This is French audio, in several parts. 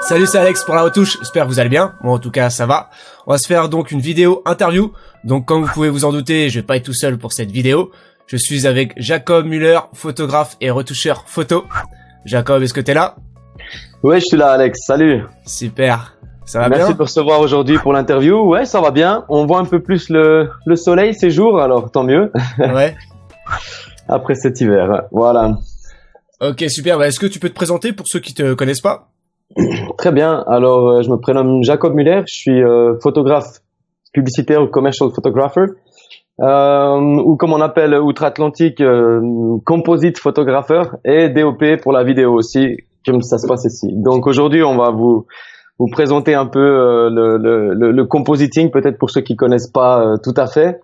Salut, c'est Alex pour la retouche, j'espère que vous allez bien. Moi en tout cas ça va. On va se faire donc une vidéo interview. Donc comme vous pouvez vous en douter, je vais pas être tout seul pour cette vidéo. Je suis avec Jacob Müller, photographe et retoucheur photo. Jacob, est-ce que t'es là? Ouais, je suis là Alex, salut. Super, ça va bien? Merci de me recevoir aujourd'hui pour l'interview. Ouais, ça va bien. On voit un peu plus le soleil ces jours, alors tant mieux. Ouais. Après cet hiver, voilà. Ok, super. Est-ce que tu peux te présenter pour ceux qui te connaissent pas? Très bien. Alors, je me prénomme Jacob Müller. Je suis photographe publicitaire ou commercial photographer, ou comme on appelle outre-Atlantique, composite photographeur et DOP pour la vidéo aussi, comme ça se passe ici. Donc aujourd'hui, on va vous présenter un peu le compositing, peut-être pour ceux qui connaissent pas tout à fait.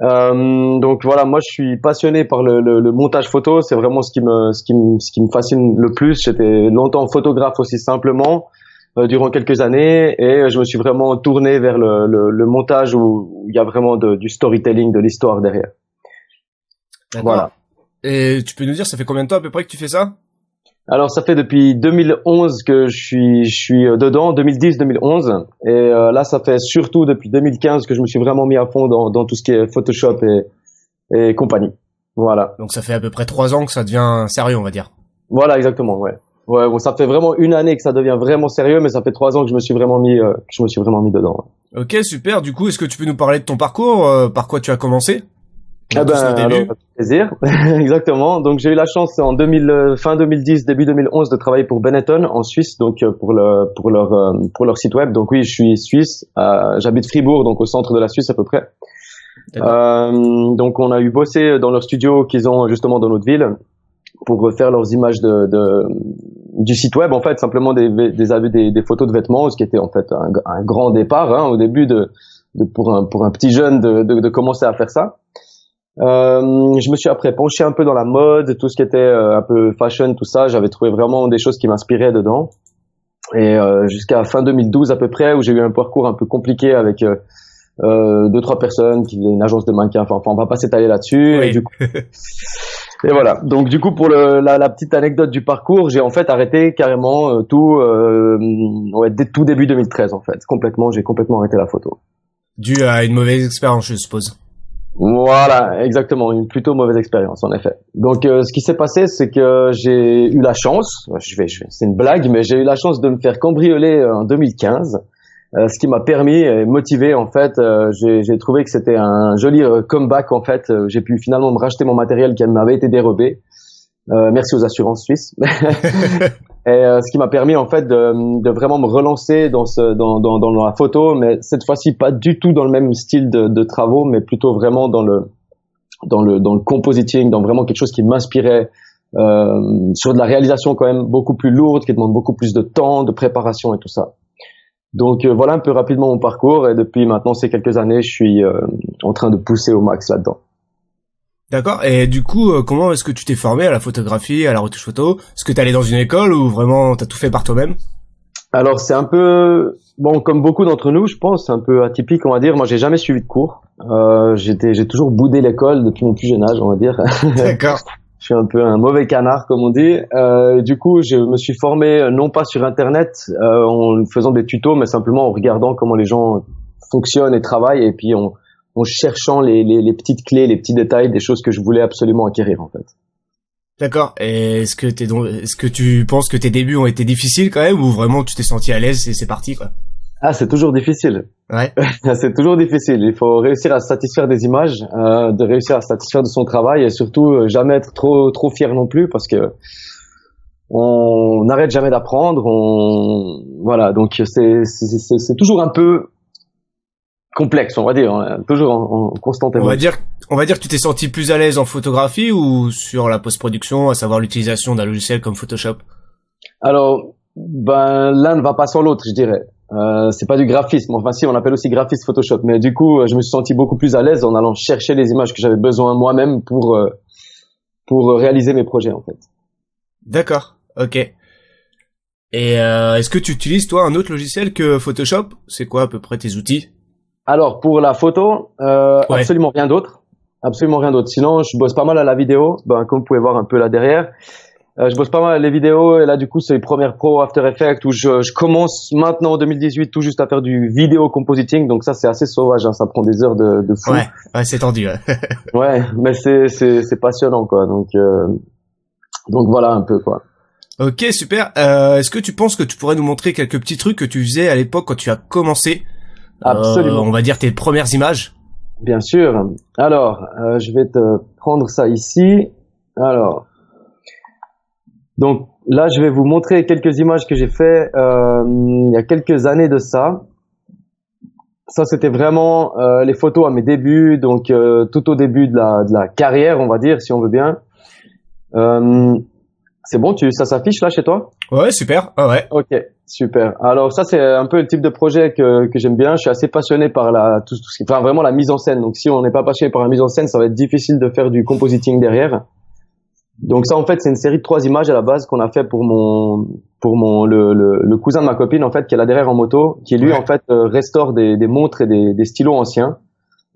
Donc voilà, moi je suis passionné par le montage photo, c'est vraiment ce qui me fascine le plus. J'étais longtemps photographe aussi simplement durant quelques années et je me suis vraiment tourné vers le montage où il y a vraiment du storytelling, de l'histoire derrière. D'accord. Voilà. Et tu peux nous dire, ça fait combien de temps à peu près que tu fais ça? Alors ça fait depuis 2011 que je suis dedans, 2010-2011, et là ça fait surtout depuis 2015 que je me suis vraiment mis à fond dans tout ce qui est Photoshop et compagnie. Voilà. Donc ça fait à peu près 3 ans que ça devient sérieux, on va dire. Voilà, exactement, ouais. Ouais, bon, ça fait vraiment une année que ça devient vraiment sérieux, mais ça fait 3 ans que je me suis vraiment mis dedans. Ouais. Ok, super. Du coup, est-ce que tu peux nous parler de ton parcours, par quoi tu as commencé? Ah ben, alors, plaisir. Exactement. Donc, j'ai eu la chance fin 2010, début 2011 de travailler pour Benetton en Suisse, donc pour leur site web. Donc oui, je suis suisse. J'habite Fribourg, donc au centre de la Suisse à peu près. Donc on a bossé dans leur studio qu'ils ont justement dans notre ville pour refaire leurs images du site web, en fait, simplement des photos de vêtements, ce qui était en fait un grand départ, hein, au début pour un petit jeune de commencer à faire ça. Je me suis après penché un peu dans la mode, tout ce qui était un peu fashion, tout ça. J'avais trouvé vraiment des choses qui m'inspiraient dedans. Et jusqu'à fin 2012 à peu près, où j'ai eu un parcours un peu compliqué avec 2-3 personnes qui faisaient une agence de mannequins. Enfin, on va pas s'étaler là-dessus. Oui. Et, du coup, et voilà. Donc du coup, pour la petite anecdote du parcours, j'ai en fait arrêté carrément tout début 2013 en fait. J'ai complètement arrêté la photo. Dû à une mauvaise expérience, je suppose. Voilà, exactement, une plutôt mauvaise expérience en effet. Donc ce qui s'est passé, c'est que j'ai eu la chance, c'est une blague, mais j'ai eu la chance de me faire cambrioler en 2015, ce qui m'a permis et motivé en fait. J'ai trouvé que c'était un joli comeback en fait. J'ai pu finalement me racheter mon matériel qui m'avait été dérobé. Merci aux assurances suisses. Et ce qui m'a permis en fait de vraiment me relancer dans la photo, mais cette fois-ci pas du tout dans le même style de travaux, mais plutôt vraiment dans le compositing, dans vraiment quelque chose qui m'inspirait, sur de la réalisation quand même beaucoup plus lourde, qui demande beaucoup plus de temps, de préparation et tout ça. Donc voilà un peu rapidement mon parcours, et depuis maintenant ces quelques années, je suis en train de pousser au max là-dedans. D'accord. Et du coup, comment est-ce que tu t'es formé à la photographie, à la retouche photo? Est-ce que t'es allé dans une école ou vraiment t'as tout fait par toi-même? Alors c'est un peu, bon, comme beaucoup d'entre nous, je pense, c'est un peu atypique, on va dire. Moi, j'ai jamais suivi de cours. J'ai toujours boudé l'école depuis mon plus jeune âge, on va dire. D'accord. Je suis un peu un mauvais canard, comme on dit. Du coup, je me suis formé non pas sur Internet, en faisant des tutos, mais simplement en regardant comment les gens fonctionnent et travaillent, et puis en cherchant les petites clés, les petits détails, des choses que je voulais absolument acquérir en fait. D'accord. Et est-ce que tu penses que tes débuts ont été difficiles quand même, ou vraiment tu t'es senti à l'aise et c'est parti quoi? Ah, c'est toujours difficile. Ouais. C'est toujours difficile. Il faut réussir à satisfaire des images, de réussir à satisfaire de son travail, et surtout jamais être trop fier non plus, parce que on n'arrête jamais d'apprendre. Voilà, donc c'est toujours un peu complexe, on va dire, hein, toujours en constante évolution. On va dire que tu t'es senti plus à l'aise en photographie ou sur la post-production, à savoir l'utilisation d'un logiciel comme Photoshop? Alors, l'un ne va pas sans l'autre, je dirais. C'est pas du graphisme, enfin si, on appelle aussi graphisme Photoshop, mais du coup, je me suis senti beaucoup plus à l'aise en allant chercher les images que j'avais besoin moi-même pour réaliser mes projets, en fait. D'accord, ok. Et est-ce que tu utilises, toi, un autre logiciel que Photoshop? C'est quoi à peu près tes outils? Alors, pour la photo, absolument rien d'autre. Absolument rien d'autre. Sinon, je bosse pas mal à la vidéo, comme vous pouvez voir un peu là derrière. Je bosse pas mal les vidéos et là du coup c'est Premiere Pro, After Effects où je commence maintenant en 2018 tout juste à faire du vidéo compositing, donc ça c'est assez sauvage, hein, ça prend des heures de fou. Ouais, c'est tendu. Ouais, Ouais, mais c'est passionnant quoi, donc voilà un peu quoi. Ok, super. Est-ce que tu penses que tu pourrais nous montrer quelques petits trucs que tu faisais à l'époque quand tu as commencé, Absolument. on va dire tes premières images? Bien sûr. Alors, je vais te prendre ça ici. Alors, donc là, je vais vous montrer quelques images que j'ai fait il y a quelques années de ça. Ça, c'était vraiment les photos à mes débuts, donc tout au début de la carrière, on va dire, si on veut bien. C'est bon, ça s'affiche là chez toi? Ouais, super. Ah ouais. Ok, super. Alors ça, c'est un peu le type de projet que j'aime bien. Je suis assez passionné par tout ce qui, enfin vraiment la mise en scène. Donc si on n'est pas passionné par la mise en scène, ça va être difficile de faire du compositing derrière. Donc ça, en fait, c'est une série de 3 images à la base qu'on a fait pour le cousin de ma copine, en fait, qui est là derrière en moto, qui lui, en fait, restaure des montres et des stylos anciens.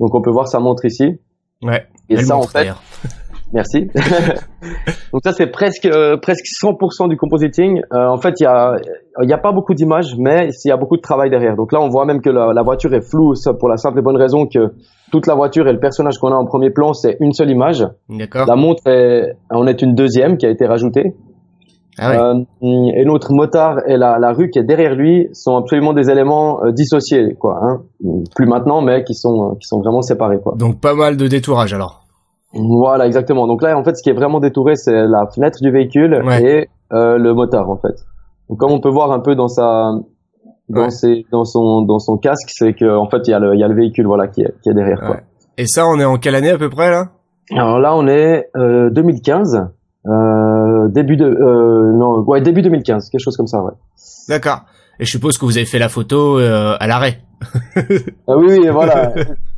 Donc on peut voir sa montre ici. Ouais. Et ça, montre, en fait, merci. Donc ça, c'est presque 100% du compositing. En fait, il y a pas beaucoup d'images, mais il y a beaucoup de travail derrière. Donc là, on voit même que la voiture est floue, ça pour la simple et bonne raison que toute la voiture et le personnage qu'on a en premier plan, c'est une seule image. D'accord. La montre en est une deuxième qui a été rajoutée. Ah ouais. Et notre motard et la rue qui est derrière lui sont absolument des éléments dissociés, quoi. Hein. Plus maintenant, mais qui sont vraiment séparés, quoi. Donc pas mal de détourage alors. Voilà, exactement. Donc là, en fait, ce qui est vraiment détouré, c'est la fenêtre du véhicule et le motard, en fait. Donc comme on peut voir un peu dans son casque, c'est que en fait, il y a le véhicule, voilà, qui est derrière, quoi. Et ça, on est en quelle année à peu près là? Alors là, on est 2015. Début 2015, quelque chose comme ça, ouais. D'accord. Et je suppose que vous avez fait la photo à l'arrêt. Oui, voilà.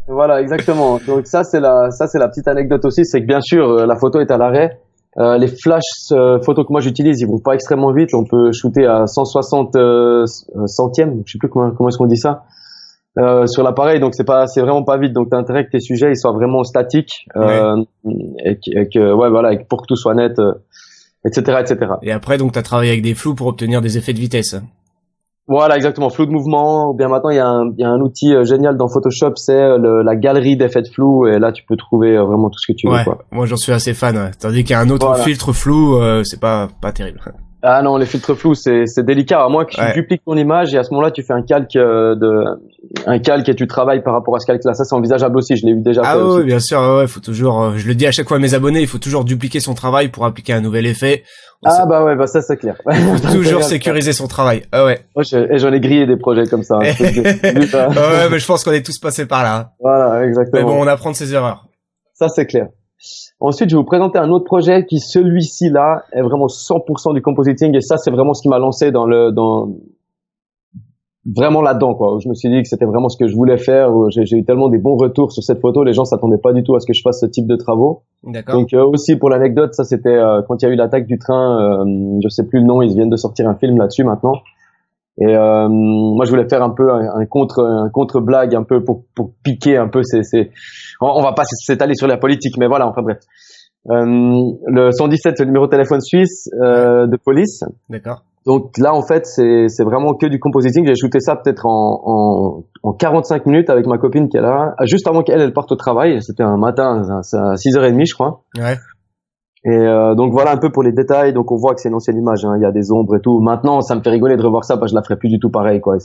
Voilà, exactement. Donc ça c'est la petite anecdote aussi, c'est que bien sûr la photo est à l'arrêt. Les flash photos que moi j'utilise, ils vont pas extrêmement vite. On peut shooter à 160 centièmes, je sais plus comment est-ce qu'on dit ça, sur l'appareil. Donc c'est vraiment pas vite. Donc t'as intérêt que tes sujets ils soient vraiment statiques et que pour que tout soit net, etc., etc. Et après donc t'as travaillé avec des flous pour obtenir des effets de vitesse. Voilà, exactement. Flou de mouvement. Ou bien maintenant, il y a un outil génial dans Photoshop, c'est la galerie d'effets de flou. Et là, tu peux trouver vraiment tout ce que tu veux. Quoi. Moi, j'en suis assez fan. Ouais. Tandis qu'il y a un autre filtre flou, c'est pas terrible. Ah non, les filtres flous, c'est délicat. À moins que tu dupliques ton image et à ce moment-là, tu fais un calque et tu travailles par rapport à ce calque-là. Ça, c'est envisageable aussi. Je l'ai eu déjà fait. Ah aussi. oui, bien sûr. Ouais, faut toujours. Je le dis à chaque fois à mes abonnés, il faut toujours dupliquer son travail pour appliquer un nouvel effet. Ça c'est clair. Il faut toujours sécuriser son travail. Ah ouais. Et j'en ai grillé des projets comme ça. Ouais, mais je pense qu'on est tous passés par là. Voilà, exactement. Mais bon, on apprend de ses erreurs. Ça c'est clair. Ensuite, je vais vous présenter un autre projet qui, celui-ci-là, est vraiment 100% du compositing. Et ça, c'est vraiment ce qui m'a lancé vraiment là-dedans, quoi. Je me suis dit que c'était vraiment ce que je voulais faire. J'ai eu tellement des bons retours sur cette photo. Les gens s'attendaient pas du tout à ce que je fasse ce type de travaux. D'accord. Donc, aussi, pour l'anecdote, ça, c'était quand il y a eu l'attaque du train. Je sais plus le nom. Ils viennent de sortir un film là-dessus maintenant. Et moi, je voulais faire un peu un contre-blague, un peu pour piquer un peu on va pas s'étaler sur la politique, mais voilà, enfin bref. Le 117, c'est le numéro de téléphone suisse de police. D'accord. Donc là, en fait, c'est vraiment que du compositing. J'ai shooté ça peut-être en 45 minutes avec ma copine qui est là, juste avant qu'elle parte au travail. C'était un matin, à 6h30, je crois. Ouais. Et donc voilà un peu pour les détails. Donc on voit que c'est une ancienne image, hein. Il y a des ombres et tout. Maintenant, ça me fait rigoler de revoir ça parce que je la ferai plus du tout pareil, quoi.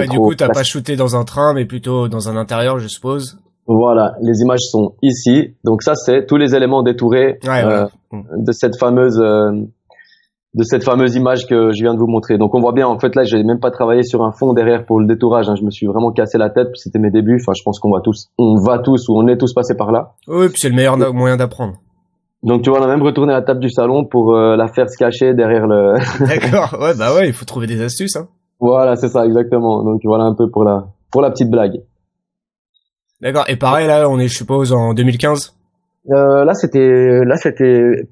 Du coup, t'as pas shooté dans un train, mais plutôt dans un intérieur, je suppose. Voilà, les images sont ici. Donc ça, c'est tous les éléments détourés de cette fameuse image que je viens de vous montrer. Donc on voit bien, en fait, là, j'ai même pas travaillé sur un fond derrière pour le détourage, hein. Je me suis vraiment cassé la tête, puis c'était mes débuts. Enfin, je pense qu'on est tous passés par là. Oui, puis c'est le meilleur moyen d'apprendre. Donc tu vois, on a même retourné à la table du salon pour la faire se cacher derrière le... D'accord, il faut trouver des astuces, hein. Voilà, c'est ça, exactement. Donc voilà un peu pour la petite blague. D'accord, et pareil, là, on est, je suppose, en 2015 ? Là, c'était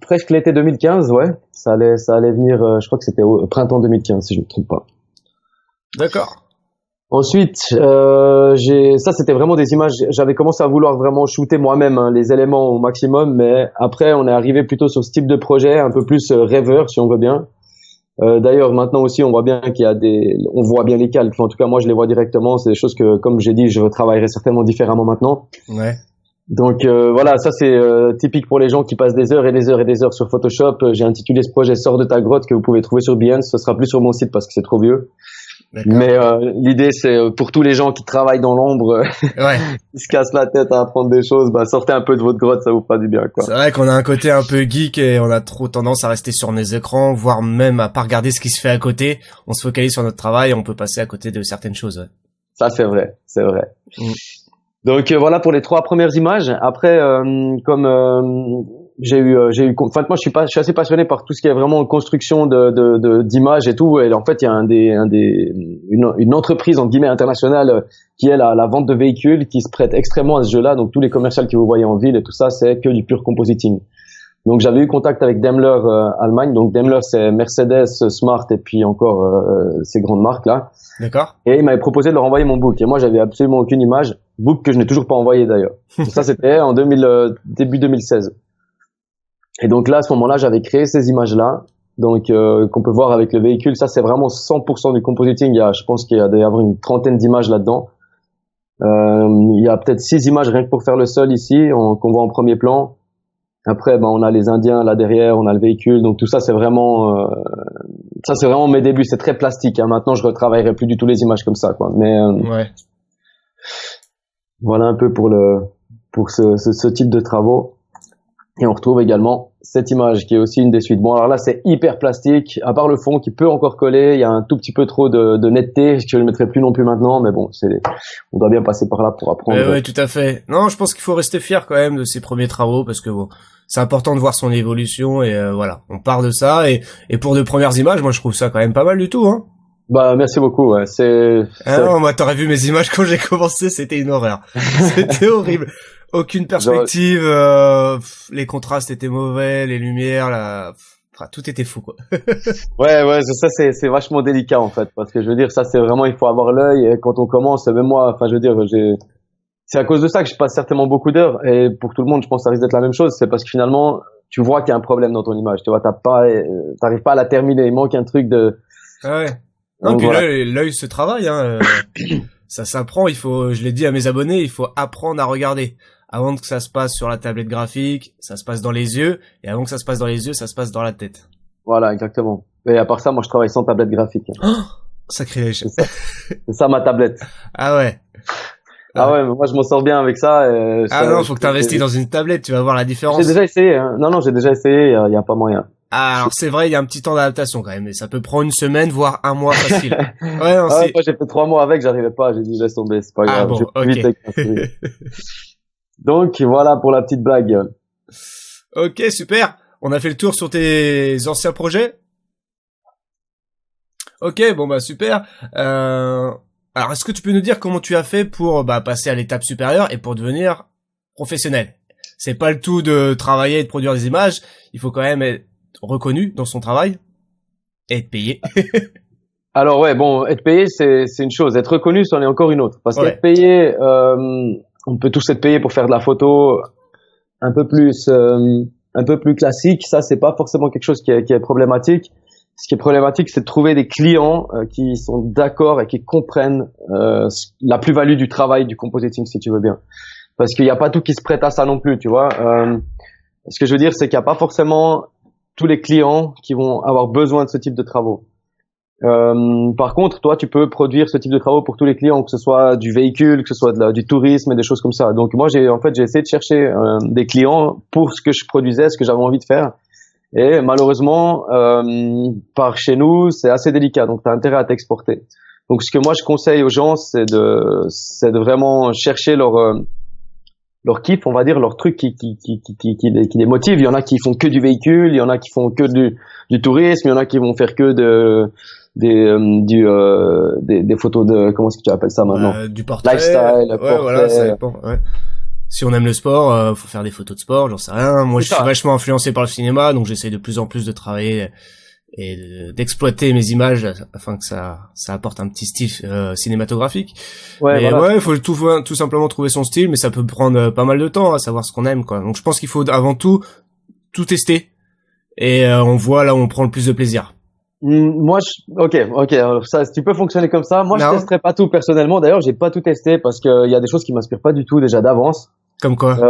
presque l'été 2015, ouais. Ça allait venir, je crois que c'était au printemps 2015, si je ne me trompe pas. D'accord. Ensuite, ça c'était vraiment des images. J'avais commencé à vouloir vraiment shooter moi-même hein, les éléments au maximum, mais après on est arrivé plutôt sur ce type de projet, un peu plus rêveur si on veut bien. D'ailleurs maintenant aussi on voit bien on voit bien les calques. Enfin, en tout cas moi je les vois directement. C'est des choses que, comme j'ai dit, je retravaillerai certainement différemment maintenant. Ouais. Donc voilà, ça c'est typique pour les gens qui passent des heures et des heures et des heures sur Photoshop. J'ai intitulé ce projet Sors de ta grotte, que vous pouvez trouver sur Behance. Ce sera plus sur mon site parce que c'est trop vieux. Mais l'idée c'est pour tous les gens qui travaillent dans l'ombre, ouais. qui se cassent la tête à apprendre des choses, bah sortez un peu de votre grotte, ça vous fera du bien quoi. C'est vrai qu'on a un côté un peu geek et on a trop tendance à rester sur nos écrans, voire même à pas regarder ce qui se fait à côté. On se focalise sur notre travail et on peut passer à côté de certaines choses. Ouais. Ça c'est vrai, c'est vrai. Donc voilà pour les 3 premières images. Après comme j'ai eu enfin moi je suis assez passionné par tout ce qui est vraiment construction d'images et tout, et en fait il y a une entreprise en guillemets internationale qui est la vente de véhicules qui se prête extrêmement à ce jeu-là. Donc tous les commerciales que vous voyez en ville et tout ça, c'est que du pur compositing. Donc j'avais eu contact avec Daimler Allemagne. Donc Daimler c'est Mercedes, Smart et puis encore ces grandes marques là. D'accord. Et il m'avait proposé de leur envoyer mon book. Et moi, j'avais absolument aucune image. Book que je n'ai toujours pas envoyé d'ailleurs. Ça, c'était en début 2016. Et donc là, à ce moment-là, j'avais créé ces images-là. Donc, qu'on peut voir avec le véhicule. Ça, c'est vraiment 100% du compositing. Je pense qu'il y a d'avoir une trentaine d'images là-dedans. Il y a peut-être 6 images rien que pour faire le sol ici, qu'on voit en premier plan. Après, on a les Indiens là derrière, on a le véhicule. Donc tout ça, c'est vraiment mes débuts. C'est très plastique. Hein. Maintenant, je retravaillerai plus du tout les images comme ça, quoi. Mais ouais. Voilà un peu pour ce type de travaux. Et on retrouve également cette image qui est aussi une des suites. Bon, alors là, c'est hyper plastique. À part le fond qui peut encore coller, il y a un tout petit peu trop de netteté. Je ne le mettrai plus non plus maintenant, mais bon, on doit bien passer par là pour apprendre. Ouais, tout à fait. Non, je pense qu'il faut rester fier quand même de ses premiers travaux parce que bon, c'est important de voir son évolution et voilà, on part de ça et pour de premières images, moi je trouve ça quand même pas mal du tout, hein. Bah merci beaucoup. Ouais. Non, moi t'aurais vu mes images quand j'ai commencé, c'était une horreur. C'était horrible. Aucune perspective, les contrastes étaient mauvais, les lumières, enfin, tout était fou, quoi. ouais, ça c'est vachement délicat en fait, parce que je veux dire, ça c'est vraiment, il faut avoir l'œil, et quand on commence, même moi, enfin je veux dire, c'est à cause de ça que je passe certainement beaucoup d'heures, et pour tout le monde, je pense que ça risque d'être la même chose, c'est parce que finalement, tu vois qu'il y a un problème dans ton image, tu vois, t'arrives pas à la terminer, il manque un truc de... Ah ouais. Non, donc, puis voilà. L'œil se travaille, hein. Ça s'apprend, je l'ai dit à mes abonnés, il faut apprendre à regarder. Avant que ça se passe sur la tablette graphique, ça se passe dans les yeux, et avant que ça se passe dans les yeux, ça se passe dans la tête. Voilà, exactement. Et à part ça, moi je travaille sans tablette graphique. Oh, sacrilège. C'est ça ma tablette. Ah ouais. Ah ouais, mais moi je m'en sors bien avec ça. Non, faut que t'investisses dans une tablette, tu vas voir la différence. J'ai déjà essayé, hein. Non, j'ai déjà essayé, il y a pas moyen. Ah, alors c'est vrai, il y a un petit temps d'adaptation quand même, mais ça peut prendre une semaine, voire un mois facile. Ouais, non, moi j'ai fait 3 mois avec, j'arrivais pas, j'ai dit laisse tomber, c'est pas grave. Bon, ok. Donc voilà pour la petite blague. Ok, super. On a fait le tour sur tes anciens projets. Ok, bon bah super. Alors est-ce que tu peux nous dire comment tu as fait pour passer à l'étape supérieure et pour devenir professionnel? C'est pas le tout de travailler et de produire des images, il faut quand même être reconnu dans son travail et être payé. Alors ouais, bon, être payé c'est une chose, être reconnu c'en est encore une autre. Parce qu'être payé, on peut tous être payé pour faire de la photo un peu plus classique. Ça c'est pas forcément quelque chose qui est problématique. Ce qui est problématique, c'est de trouver des clients qui sont d'accord et qui comprennent la plus-value du travail du compositing, si tu veux bien. Parce qu'il n'y a pas tout qui se prête à ça non plus, tu vois. Ce que je veux dire, c'est qu'il n'y a pas forcément tous les clients qui vont avoir besoin de ce type de travaux. Par contre, toi, tu peux produire ce type de travaux pour tous les clients, que ce soit du véhicule, que ce soit du tourisme et des choses comme ça. Donc moi, j'ai essayé de chercher des clients pour ce que je produisais, ce que j'avais envie de faire. Et malheureusement, par chez nous, c'est assez délicat. Donc, tu as intérêt à t'exporter. Donc, ce que moi, je conseille aux gens, c'est de vraiment chercher leur kiff, on va dire, leur truc qui les motive. Il y en a qui font que du véhicule, il y en a qui font que du tourisme, il y en a qui vont faire que des photos de, comment est-ce que tu appelles ça maintenant? Du portrait. Lifestyle, portrait. Voilà, ça dépend, ouais. Si on aime le sport, faut faire des photos de sport, j'en sais rien. Moi, je suis vachement influencé par le cinéma, donc j'essaie de plus en plus de travailler d'exploiter mes images afin que ça apporte un petit style cinématographique. Ouais, Mais voilà. ouais, il faut tout simplement trouver son style, mais ça peut prendre pas mal de temps à savoir ce qu'on aime, quoi. Donc je pense qu'il faut avant tout tester et on voit là où on prend le plus de plaisir. Moi, ok. Alors ça, tu peux fonctionner comme ça. Moi, je Non, testerai pas tout personnellement. D'ailleurs, j'ai pas tout testé parce qu'il y a des choses qui m'inspirent pas du tout déjà d'avance. comme quoi. Tout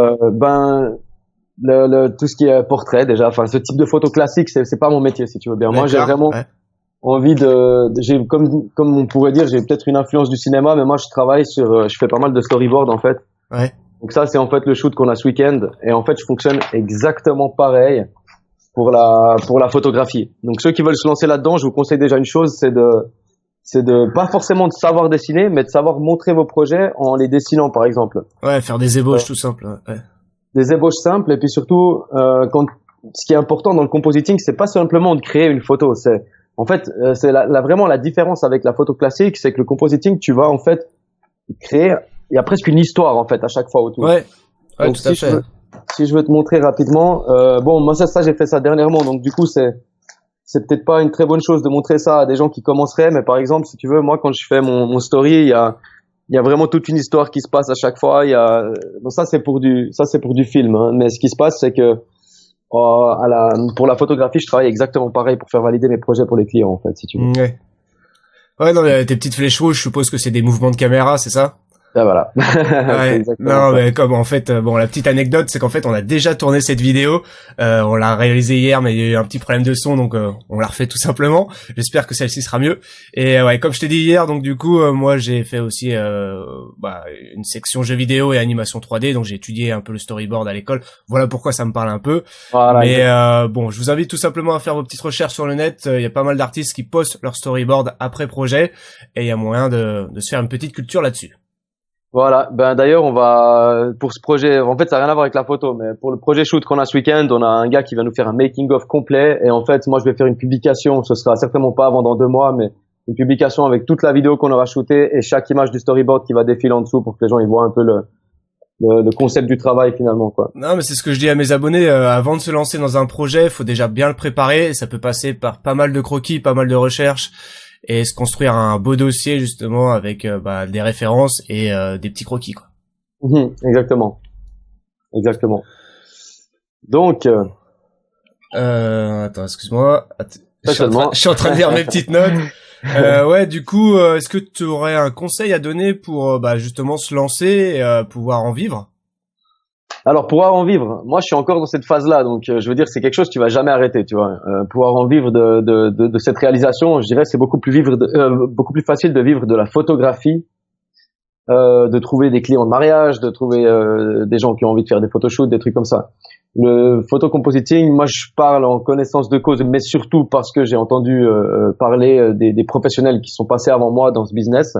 ce qui est portrait déjà. Enfin, ce type de photo classique, c'est pas mon métier, si tu veux bien. Moi, j'ai D'accord, vraiment ouais. envie j'ai comme on pourrait dire, j'ai peut-être une influence du cinéma, mais moi, je travaille je fais pas mal de storyboard en fait. Ouais. Donc ça, c'est en fait le shoot qu'on a ce week-end. Et en fait, je fonctionne exactement pareil pour la photographie. Donc ceux qui veulent se lancer là-dedans, je vous conseille déjà une chose, c'est de pas forcément de savoir dessiner, mais de savoir montrer vos projets en les dessinant, par exemple. Ouais, faire des ébauches tout simple. Ouais. Des ébauches simples, et puis surtout, ce qui est important dans le compositing, c'est pas simplement de créer une photo. C'est vraiment la différence avec la photo classique, c'est que le compositing, tu vas en fait créer, il y a presque une histoire en fait à chaque fois autour. Ouais. Ouais, Donc tout à fait. si je veux te montrer rapidement, bon, moi ça j'ai fait ça dernièrement, donc du coup c'est peut-être pas une très bonne chose de montrer ça à des gens qui commenceraient, mais par exemple, si tu veux, moi quand je fais mon story, il y a vraiment toute une histoire qui se passe à chaque fois. Donc ça c'est pour du film, hein. Mais ce qui se passe, c'est que pour la photographie, je travaille exactement pareil pour faire valider mes projets pour les clients, en fait, si tu veux. Ouais. Ouais, non, mais tes petites flèches rouges, je suppose que c'est des mouvements de caméra, c'est ça? Ah, voilà. C'est Ouais, exactement non, ça. mais comme en fait, bon, la petite anecdote, c'est qu'en fait, on a déjà tourné cette vidéo, on l'a réalisée hier, mais il y a eu un petit problème de son, donc on l'a refait tout simplement. J'espère que celle-ci sera mieux. Et ouais, comme je t'ai dit hier, donc du coup, moi, j'ai fait aussi une section jeux vidéo et animation 3D, donc j'ai étudié un peu le storyboard à l'école. Voilà pourquoi ça me parle un peu. Voilà, Mais bon, je vous invite tout simplement à faire vos petites recherches sur le net. Il y a pas mal d'artistes qui postent leur storyboard après projet, et il y a moyen de se faire une petite culture là-dessus. Voilà. Ben d'ailleurs, pour ce projet, en fait, ça n'a rien à voir avec la photo, mais pour le projet shoot qu'on a ce week-end, on a un gars qui va nous faire un making of complet. Et en fait, moi, je vais faire une publication. Ce sera certainement pas avant dans 2 mois, mais une publication avec toute la vidéo qu'on aura shootée et chaque image du storyboard qui va défiler en dessous pour que les gens ils voient un peu le concept du travail finalement, quoi. Non, mais c'est ce que je dis à mes abonnés. Avant de se lancer dans un projet, faut déjà bien le préparer. Ça peut passer par pas mal de croquis, pas mal de recherches, et se construire un beau dossier justement avec des références et des petits croquis, quoi. Exactement. Exactement. Donc, Attends, excuse-moi. pas seulement. Je suis en train de lire mes petites notes. Ouais, du coup, est-ce que tu aurais un conseil à donner pour justement se lancer et pouvoir en vivre? Alors, pouvoir en vivre, moi, je suis encore dans cette phase-là, donc je veux dire, c'est quelque chose que tu vas jamais arrêter, tu vois. Pouvoir en vivre de cette réalisation, je dirais, c'est beaucoup plus facile de vivre de la photographie, de trouver des clients de mariage, de trouver des gens qui ont envie de faire des photoshoots, des trucs comme ça. Le photocompositing, moi, je parle en connaissance de cause, mais surtout parce que j'ai entendu parler des professionnels qui sont passés avant moi dans ce business.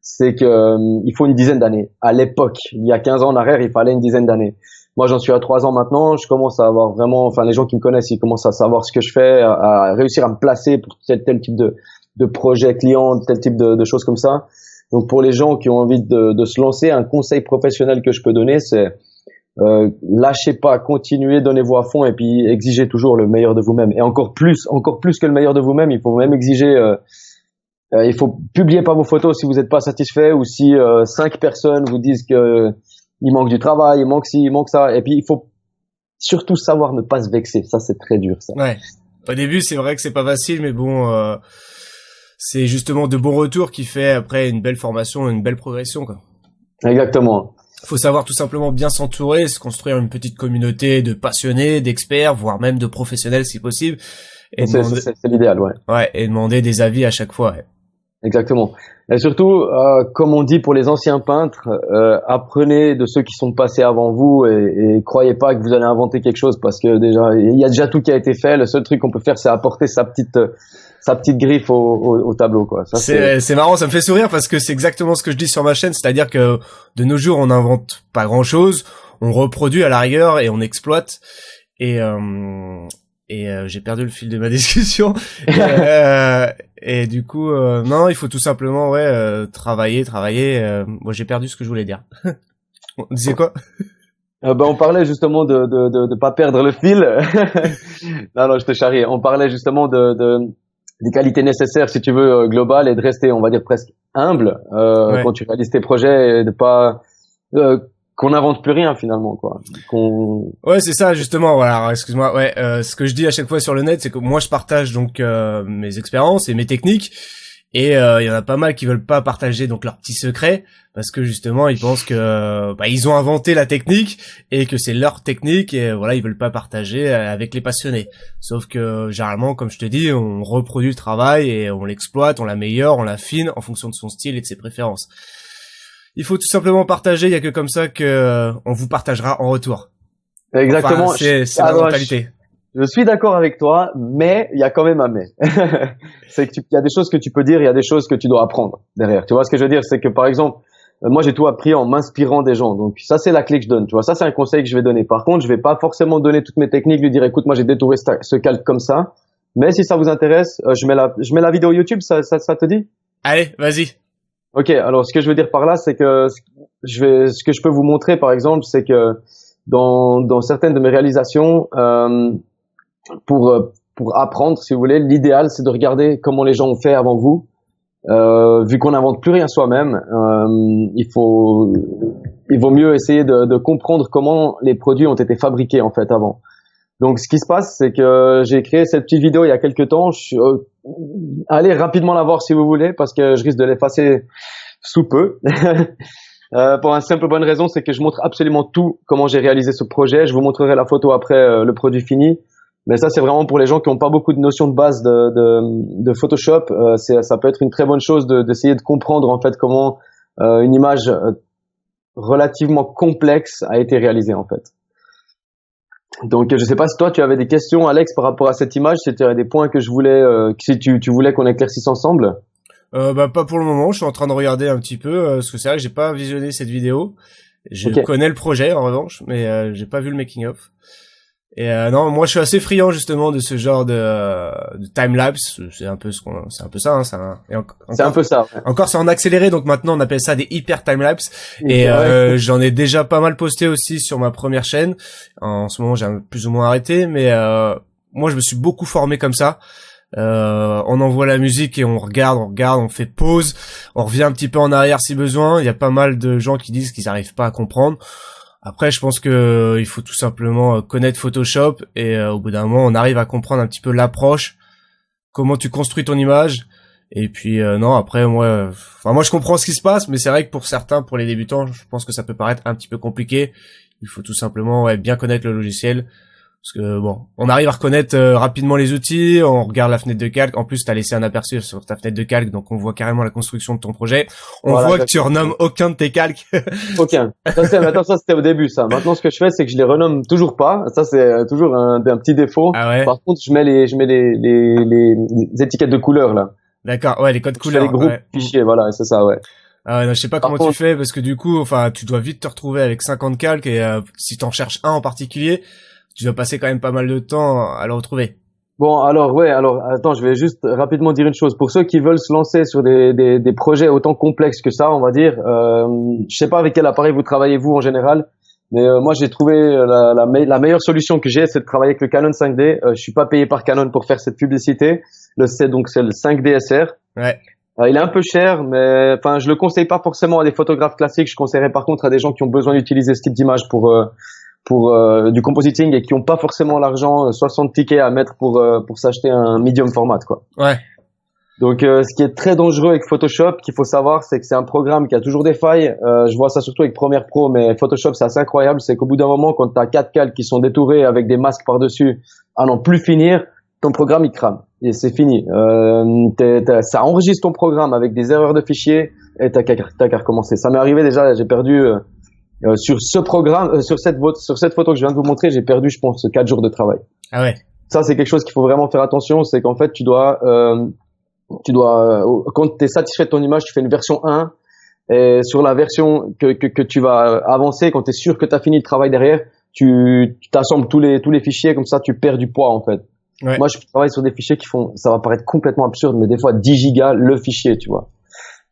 C'est que il faut une dizaine d'années. À l'époque, il y a 15 ans en arrière, il fallait une dizaine d'années. Moi, j'en suis à 3 ans maintenant. Je commence à avoir vraiment, enfin, les gens qui me connaissent, ils commencent à savoir ce que je fais, à réussir à me placer pour tel type de projet client, tel type de choses comme ça. Donc, pour les gens qui ont envie de se lancer, un conseil professionnel que je peux donner, c'est lâchez pas, continuez, donnez-vous à fond et puis exigez toujours le meilleur de vous-même. Et encore plus que le meilleur de vous-même, il faut même exiger. Il faut publier pas vos photos si vous n'êtes pas satisfait ou si 5 personnes vous disent que il manque du travail, il manque ci, il manque ça. Et puis il faut surtout savoir ne pas se vexer. Ça c'est très dur, ça. Ouais. Au début, c'est vrai que c'est pas facile, mais bon, c'est justement de bons retours qui fait après une belle formation, une belle progression, quoi. Exactement. Faut savoir tout simplement bien s'entourer, se construire une petite communauté de passionnés, d'experts, voire même de professionnels si possible. Et C'est l'idéal, ouais. Ouais, et demander des avis à chaque fois. Ouais. Exactement. Et surtout, comme on dit pour les anciens peintres, apprenez de ceux qui sont passés avant vous et croyez pas que vous allez inventer quelque chose parce que déjà il y a déjà tout qui a été fait. Le seul truc qu'on peut faire, c'est apporter sa petite griffe au tableau, quoi. Ça, c'est marrant, ça me fait sourire parce que c'est exactement ce que je dis sur ma chaîne, c'est-à-dire que de nos jours, on n'invente pas grand-chose, on reproduit à la rigueur et on exploite. Et j'ai perdu le fil de ma discussion. Et du coup, non, il faut tout simplement travailler. Moi, j'ai perdu ce que je voulais dire. On disait quoi? On parlait justement de pas perdre le fil. Non, je te charrie. On parlait justement des qualités nécessaires, si tu veux, globales, et de rester, on va dire, presque humble Ouais. quand tu réalises tes projets, et de pas qu'on n'invente plus rien finalement, quoi. Ouais, c'est ça justement. Voilà, alors, excuse-moi. Ouais, ce que je dis à chaque fois sur le net, c'est que moi je partage donc mes expériences et mes techniques, et il y en a pas mal qui veulent pas partager donc leurs petits secrets parce que justement ils pensent que ils ont inventé la technique et que c'est leur technique, et voilà, ils veulent pas partager avec les passionnés. Sauf que généralement, comme je te dis, on reproduit le travail et on l'exploite, on l'améliore, on l'affine en fonction de son style et de ses préférences. Il faut tout simplement partager, il y a que comme ça que on vous partagera en retour. Exactement. Enfin, c'est ma mentalité. Je suis d'accord avec toi, mais il y a quand même un mais. C'est que il y a des choses que tu peux dire, il y a des choses que tu dois apprendre derrière. Tu vois ce que je veux dire? C'est que par exemple, moi j'ai tout appris en m'inspirant des gens. Donc ça c'est la clé que je donne. Tu vois, ça c'est un conseil que je vais donner. Par contre, je vais pas forcément donner toutes mes techniques, lui dire écoute, moi j'ai détourné ce calque comme ça. Mais si ça vous intéresse, je mets la vidéo YouTube, ça te dit? Allez, vas-y. Ok, alors ce que je veux dire par là, c'est que ce que je peux vous montrer par exemple, c'est que dans certaines de mes réalisations, pour apprendre, si vous voulez, l'idéal c'est de regarder comment les gens ont fait avant vous. Vu qu'on n'invente plus rien soi-même, il vaut mieux essayer de comprendre comment les produits ont été fabriqués en fait avant. Donc ce qui se passe, c'est que j'ai créé cette petite vidéo il y a quelques temps. Allez rapidement la voir si vous voulez, parce que je risque de l'effacer sous peu. Pour une simple bonne raison, c'est que je montre absolument tout comment j'ai réalisé ce projet. Je vous montrerai la photo après le produit fini. Mais ça, c'est vraiment pour les gens qui n'ont pas beaucoup de notions de base de Photoshop. Ça peut être une très bonne chose d'essayer de comprendre en fait comment une image relativement complexe a été réalisée en fait. Donc, je sais pas si toi tu avais des questions, Alex, par rapport à cette image, si tu avais des points que je voulais, si tu voulais qu'on éclaircisse ensemble. Pas pour le moment. Je suis en train de regarder un petit peu parce que c'est vrai que j'ai pas visionné cette vidéo. Je Ok. connais le projet en revanche, mais j'ai pas vu le making of. Et non, moi je suis assez friand justement de ce genre de time lapse. C'est un peu c'est un peu ça. Hein, C'est un peu ça. Ouais. encore c'est en accéléré, donc maintenant on appelle ça des hyper time lapse. Et Ouais. j'en ai déjà pas mal posté aussi sur ma première chaîne. En ce moment j'ai plus ou moins arrêté, mais moi je me suis beaucoup formé comme ça. On envoie la musique et on regarde, on fait pause, on revient un petit peu en arrière si besoin. Il y a pas mal de gens qui disent qu'ils n'arrivent pas à comprendre. Après, je pense que il faut tout simplement connaître Photoshop, et au bout d'un moment, on arrive à comprendre un petit peu l'approche, comment tu construis ton image. Et puis non, après moi, moi je comprends ce qui se passe, mais c'est vrai que pour certains, pour les débutants, je pense que ça peut paraître un petit peu compliqué. Il faut tout simplement bien connaître le logiciel. Parce que bon, on arrive à reconnaître rapidement les outils, on regarde la fenêtre de calque. En plus, t'as laissé un aperçu sur ta fenêtre de calque, donc on voit carrément la construction de ton projet. On Voilà, voit que tu exactement. renommes aucun de tes calques. Aucun. Attends, ça c'était au début, ça. Maintenant, ce que je fais, c'est que je les renomme toujours pas. Ça, c'est toujours un petit défaut. Ah ouais. Par contre, je mets les étiquettes de couleurs, là. D'accord, ouais, les codes Je fais les couleurs. groupes Ouais. fichiers, voilà, c'est ça, ouais. Ah ouais, non, je sais pas Par comment tu contre, fais, parce que du coup, enfin, tu dois vite te retrouver avec 50 calques, et si t'en cherches un en particulier, tu dois passer quand même pas mal de temps à le retrouver. bon, alors, attends, je vais juste rapidement dire une chose. Pour ceux qui veulent se lancer sur des projets autant complexes que ça, on va dire, je sais pas avec quel appareil vous travaillez vous en général, mais moi j'ai trouvé la meilleure solution que j'ai, c'est de travailler avec le Canon 5D. Je suis pas payé par Canon pour faire cette publicité. C'est le 5D SR. Ouais. Il est un peu cher, mais enfin, je le conseille pas forcément à des photographes classiques. Je conseillerais par contre à des gens qui ont besoin d'utiliser ce type d'image pour du compositing, et qui ont pas forcément l'argent, 60 tickets à mettre pour s'acheter un medium format, quoi. Ouais. Donc ce qui est très dangereux avec Photoshop, qu'il faut savoir, c'est que c'est un programme qui a toujours des failles. Je vois ça surtout avec Premiere Pro, mais Photoshop c'est assez incroyable. C'est qu'au bout d'un moment, quand tu as 4 calques qui sont détourés avec des masques par-dessus à n'en plus finir, ton programme il crame et c'est fini. Ça enregistre ton programme avec des erreurs de fichiers et t'as qu'à recommencer. Ça m'est arrivé déjà, j'ai perdu sur ce programme, sur cette photo que je viens de vous montrer, j'ai perdu, je pense, 4 jours de travail. Ah ouais. Ça c'est quelque chose qu'il faut vraiment faire attention, c'est qu'en fait tu dois quand tu es satisfait de ton image, tu fais une version 1, et sur la version que tu vas avancer, quand tu es sûr que tu as fini le travail derrière, tu t'assembles tous les fichiers, comme ça tu perds du poids en fait. Ouais. Moi je travaille sur des fichiers qui font, ça va paraître complètement absurde, mais des fois 10 gigas le fichier, tu vois.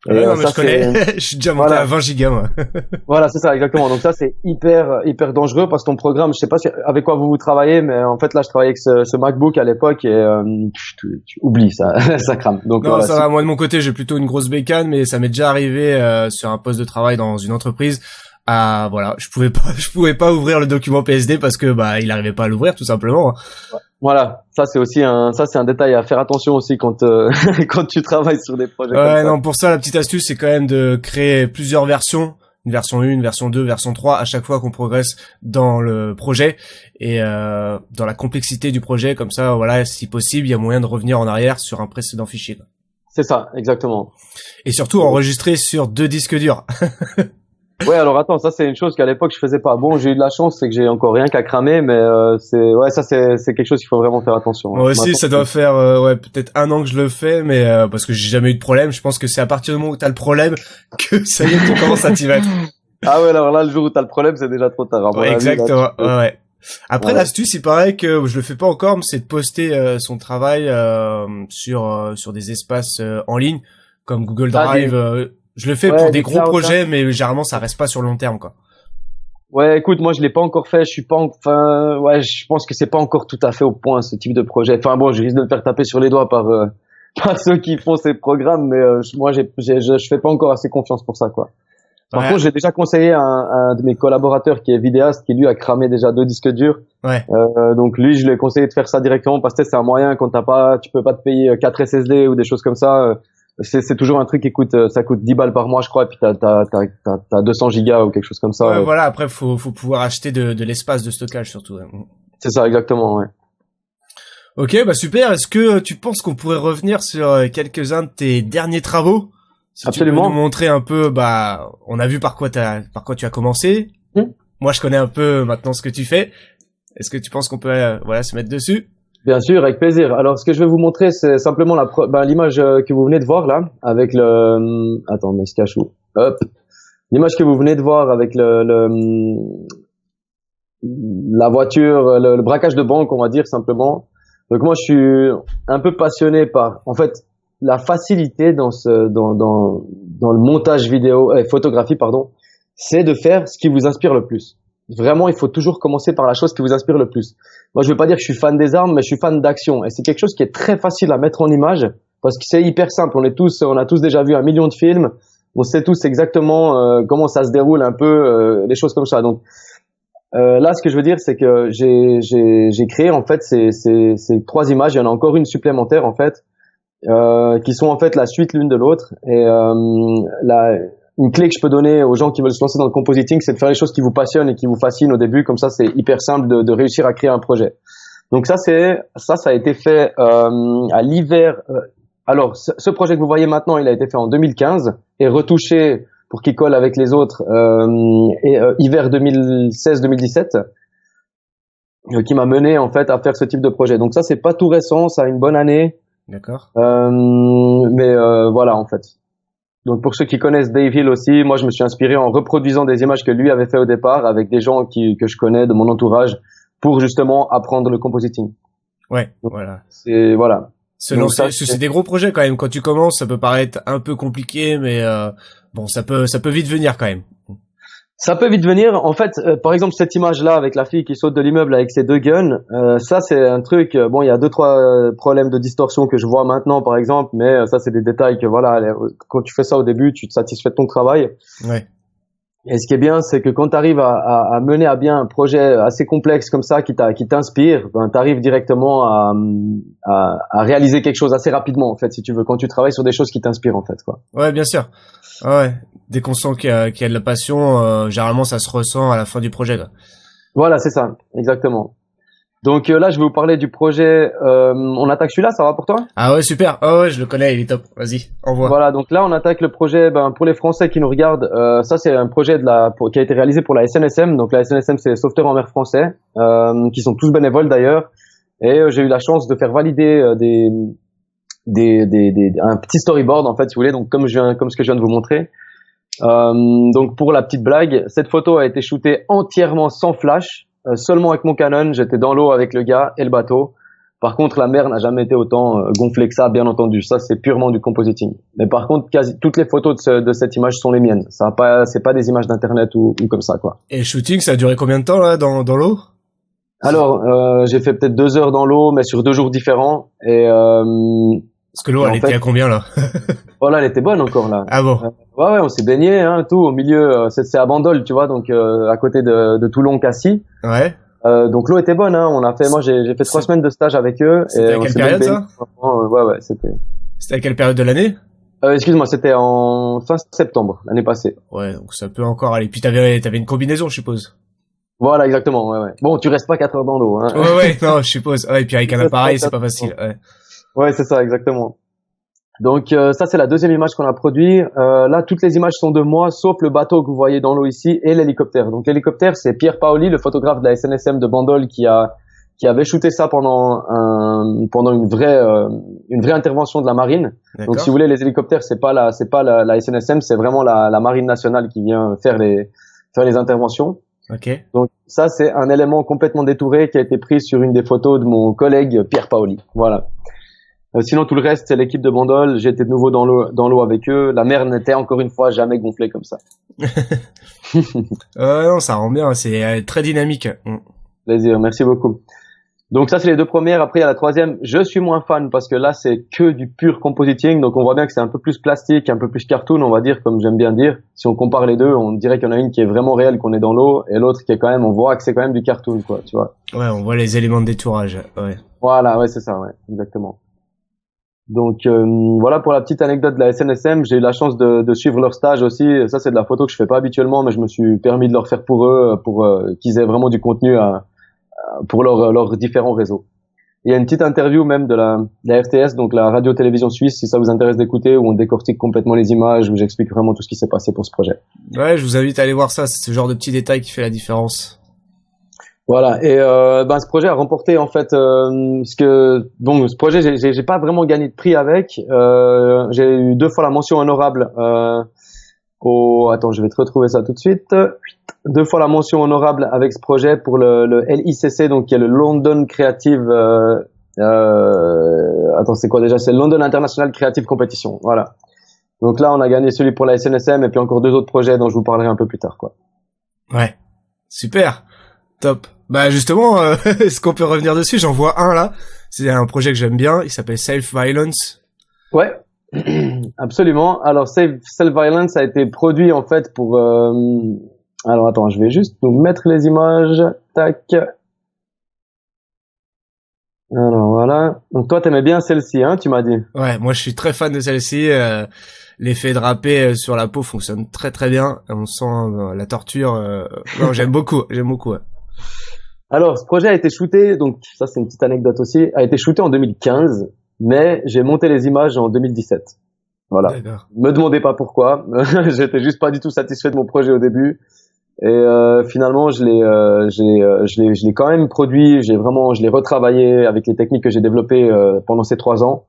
Et non, mais je connais. Je suis déjà monté à 20 gigas, moi. Voilà, c'est ça, exactement. Donc ça, c'est hyper dangereux parce que ton programme, je sais pas avec quoi vous travaillez, mais en fait, là, je travaillais avec ce MacBook à l'époque et tu oublies ça, ça crame. Donc non, voilà, ça va. Moi, de mon côté, j'ai plutôt une grosse bécane, mais ça m'est déjà arrivé sur un poste de travail dans une entreprise. Voilà, je pouvais pas ouvrir le document PSD parce que il arrivait pas à l'ouvrir, tout simplement. Voilà, ça c'est aussi un détail à faire attention aussi quand quand tu travailles sur des projets comme ça. Non, pour ça la petite astuce c'est quand même de créer plusieurs versions, une version 1, une version 2, version 3 à chaque fois qu'on progresse dans le projet et dans la complexité du projet, comme ça voilà, si possible, il y a moyen de revenir en arrière sur un précédent fichier. C'est ça, exactement. Et surtout enregistrer sur 2 disques durs. Ouais, alors attends, ça c'est une chose qu'à l'époque je faisais pas. Bon, j'ai eu de la chance, c'est que j'ai encore rien qu'à cramer, mais c'est quelque chose qu'il faut vraiment faire attention. Moi aussi, ça doit faire peut-être 1 an que je le fais, mais parce que j'ai jamais eu de problème. Je pense que c'est à partir du moment où t'as le problème que ça y est, tu commences à t'y mettre. Ah ouais, alors là, le jour où t'as le problème, c'est déjà trop tard. Ouais, exactement. Là, ouais. Après, ouais. l'astuce, il paraît que je le fais pas encore, mais c'est de poster son travail sur des espaces en ligne comme Google Drive. Je le fais pour des gros projets, mais généralement ça reste pas sur le long terme, quoi. Ouais, écoute, moi je l'ai pas encore fait. Je pense que c'est pas encore tout à fait au point ce type de projet. Enfin bon, je risque de me faire taper sur les doigts par ceux qui font ces programmes, mais moi je fais pas encore assez confiance pour ça, quoi. Par contre, j'ai déjà conseillé à un de mes collaborateurs qui est vidéaste, qui lui a cramé déjà 2 disques durs. Ouais. Donc lui, je lui ai conseillé de faire ça directement parce que c'est un moyen quand tu peux pas te payer 4 SSD ou des choses comme ça. C'est toujours un truc qui ça coûte 10 balles par mois, je crois, et puis t'as 200 gigas ou quelque chose comme ça. Ouais, voilà, après, faut pouvoir acheter de l'espace de stockage, surtout. Ouais. C'est ça, exactement, ouais. Ok, super. Est-ce que tu penses qu'on pourrait revenir sur quelques-uns de tes derniers travaux? Si Absolument. Tu peux nous montrer un peu, on a vu par quoi tu as commencé. Moi, je connais un peu maintenant ce que tu fais. Est-ce que tu penses qu'on peut, se mettre dessus? Bien sûr, avec plaisir. Alors, ce que je vais vous montrer, c'est simplement l'image que vous venez de voir là, avec attends, mais il se cache où? Hop. L'image que vous venez de voir avec la voiture, le braquage de banque, on va dire simplement. Donc moi, je suis un peu passionné par, en fait, la facilité dans le montage vidéo, photographie, pardon, c'est de faire ce qui vous inspire le plus. Vraiment, il faut toujours commencer par la chose qui vous inspire le plus. Moi, je veux pas dire que je suis fan des armes, mais je suis fan d'action. Et c'est quelque chose qui est très facile à mettre en image parce que c'est hyper simple. On a tous déjà vu 1 million de films. On sait tous exactement comment ça se déroule un peu, les choses comme ça. Donc là, ce que je veux dire, c'est que j'ai créé en fait ces 3 images. Il y en a encore une supplémentaire en fait, qui sont en fait la suite l'une de l'autre. Et une clé que je peux donner aux gens qui veulent se lancer dans le compositing, c'est de faire les choses qui vous passionnent et qui vous fascinent au début. Comme ça, c'est hyper simple de réussir à créer un projet. Donc ça a été fait à l'hiver. Alors, ce projet que vous voyez maintenant, il a été fait en 2015 et retouché pour qu'il colle avec les autres hiver 2016-2017, qui m'a mené en fait à faire ce type de projet. Donc ça, c'est pas tout récent, ça a une bonne année. D'accord. Mais voilà en fait. Donc pour ceux qui connaissent Dave Hill aussi, moi je me suis inspiré en reproduisant des images que lui avait fait au départ avec des gens que je connais de mon entourage pour justement apprendre le compositing. Ouais, donc, voilà. Voilà. C'est des gros projets quand même. Quand tu commences, ça peut paraître un peu compliqué, mais bon, ça peut vite venir quand même. Ça peut vite venir. En fait, par exemple, cette image-là avec la fille qui saute de l'immeuble avec ses 2 guns, ça c'est un truc. Bon, il y a 2-3 problèmes de distorsion que je vois maintenant, par exemple, mais ça c'est des détails que voilà. Quand tu fais ça au début, tu te satisfais de ton travail. Ouais. Et ce qui est bien, c'est que quand tu arrives à mener à bien un projet assez complexe comme ça, qui t'inspire, ben t'arrives directement à réaliser quelque chose assez rapidement, en fait, si tu veux, quand tu travailles sur des choses qui t'inspirent, en fait, quoi. Ouais, bien sûr. Ouais. Dès qu'on sent qu'il y a de la passion, généralement ça se ressent à la fin du projet, quoi. Voilà, c'est ça, exactement. Donc là, je vais vous parler du projet. On attaque celui-là, ça va pour toi? Ah ouais, super. Ah ouais, je le connais, il est top. Vas-y, envoie. Voilà, donc là, on attaque le projet. Pour les Français qui nous regardent, ça c'est un projet qui a été réalisé pour la SNSM. Donc la SNSM, c'est les sauveteurs en mer français, qui sont tous bénévoles d'ailleurs. Et j'ai eu la chance de faire valider un petit storyboard en fait, si vous voulez. Donc comme ce que je viens de vous montrer. Donc pour la petite blague, cette photo a été shootée entièrement sans flash. Seulement avec mon Canon, j'étais dans l'eau avec le gars et le bateau Par contre, la mer n'a jamais été autant gonflée que ça, bien entendu. Ça, c'est purement du compositing. Mais par contre, quasi toutes les photos de cette image sont les miennes. C'est pas des images d'internet ou comme ça, quoi. Et le shooting, ça a duré combien de temps là dans l'eau? Alors, j'ai fait peut-être 2 heures dans l'eau, mais sur 2 jours différents. Et parce que l'eau, elle était à combien là? Voilà, elle était bonne encore là. Ah bon? Ouais, on s'est baigné, hein, tout au milieu. C'est à Bandol, tu vois, donc à côté de Toulon-Cassis. Ouais. Donc l'eau était bonne, hein. Moi j'ai fait 3 semaines de stage avec eux. C'était à quelle période ça? Ouais, c'était. C'était à quelle période de l'année? Excuse-moi, c'était en fin septembre l'année passée. Ouais, donc ça peut encore aller. Puis t'avais une combinaison, je suppose. Voilà, exactement. Ouais. Bon, tu restes pas 4 heures dans l'eau, hein. Ouais, non, je suppose. Ouais, et puis avec un appareil, c'est pas facile. Ouais. Ouais, c'est ça, exactement. Donc ça c'est la deuxième image qu'on a produit. Là toutes les images sont de moi sauf le bateau que vous voyez dans l'eau ici et l'hélicoptère. Donc l'hélicoptère c'est Pierre Paoli, le photographe de la SNSM de Bandol qui avait shooté ça pendant une vraie intervention de la marine. Donc si vous voulez les hélicoptères c'est pas la SNSM, c'est vraiment la marine nationale qui vient faire les interventions. OK. Donc ça c'est un élément complètement détouré qui a été pris sur une des photos de mon collègue Pierre Paoli. Voilà. Sinon tout le reste c'est l'équipe de Bandol, j'étais de nouveau dans l'eau avec eux, la mer n'était encore une fois jamais gonflée comme ça. Non, ça rend bien, c'est très dynamique. Plaisir, merci beaucoup. Donc ça c'est les 2 premières, après il y a la troisième, je suis moins fan parce que là c'est que du pur compositing, donc on voit bien que c'est un peu plus plastique, un peu plus cartoon on va dire, comme j'aime bien dire. Si on compare les deux, on dirait qu'il y en a une qui est vraiment réelle, qu'on est dans l'eau, et l'autre qui est quand même, on voit que c'est quand même du cartoon quoi, tu vois. Ouais, on voit les éléments de détourage, ouais. Voilà, ouais c'est ça, ouais, exactement. Donc voilà pour la petite anecdote de la SNSM, j'ai eu la chance de suivre leur stage aussi. Ça c'est de la photo que je fais pas habituellement, mais je me suis permis de leur faire pour eux, pour qu'ils aient vraiment du contenu pour leurs différents réseaux. Il y a une petite interview même de la FTS, donc la radio-télévision suisse, si ça vous intéresse d'écouter, où on décortique complètement les images, où j'explique vraiment tout ce qui s'est passé pour ce projet. Ouais, je vous invite à aller voir ça, c'est ce genre de petit détail qui fait la différence. Voilà, et ce projet a remporté en fait ce projet j'ai pas vraiment gagné de prix avec. J'ai eu 2 fois la mention honorable attends, je vais te retrouver ça tout de suite. 2 fois la mention honorable avec ce projet pour le LICC, donc qui est le London Creative attends, c'est quoi déjà? C'est le London International Creative Competition. Voilà. Donc là, on a gagné celui pour la SNSM et puis encore 2 autres projets dont je vous parlerai un peu plus tard quoi. Ouais. Super. Top. Bah justement, est-ce qu'on peut revenir dessus? J'en vois un là. C'est un projet que j'aime bien. Il s'appelle Self Violence. Ouais, absolument. Alors Self Violence a été produit en fait pour. Alors attends, je vais juste nous mettre les images. Tac. Alors voilà. Donc toi t'aimais bien celle-ci, hein? Tu m'as dit. Ouais, moi je suis très fan de celle-ci. L'effet drapé sur la peau fonctionne très très bien. On sent la torture. Non, j'aime beaucoup. Ouais. Alors, ce projet a été shooté, donc ça c'est une petite anecdote aussi, a été shooté en 2015, mais j'ai monté les images en 2017. Voilà. D'accord. Me demandez pas pourquoi, j'étais juste pas du tout satisfait de mon projet au début, et finalement je l'ai quand même produit, je l'ai retravaillé avec les techniques que j'ai développées pendant ces 3 ans.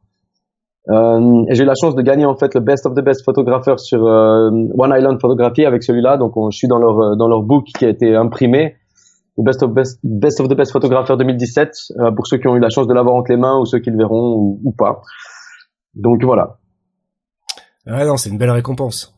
Et j'ai eu la chance de gagner en fait le Best of the Best Photographer sur One Island Photography avec celui-là, donc je suis dans leur book qui a été imprimé. Best of the Best Photographer 2017 pour ceux qui ont eu la chance de l'avoir entre les mains ou ceux qui le verront ou pas. Donc voilà. Ouais, non, c'est une belle récompense.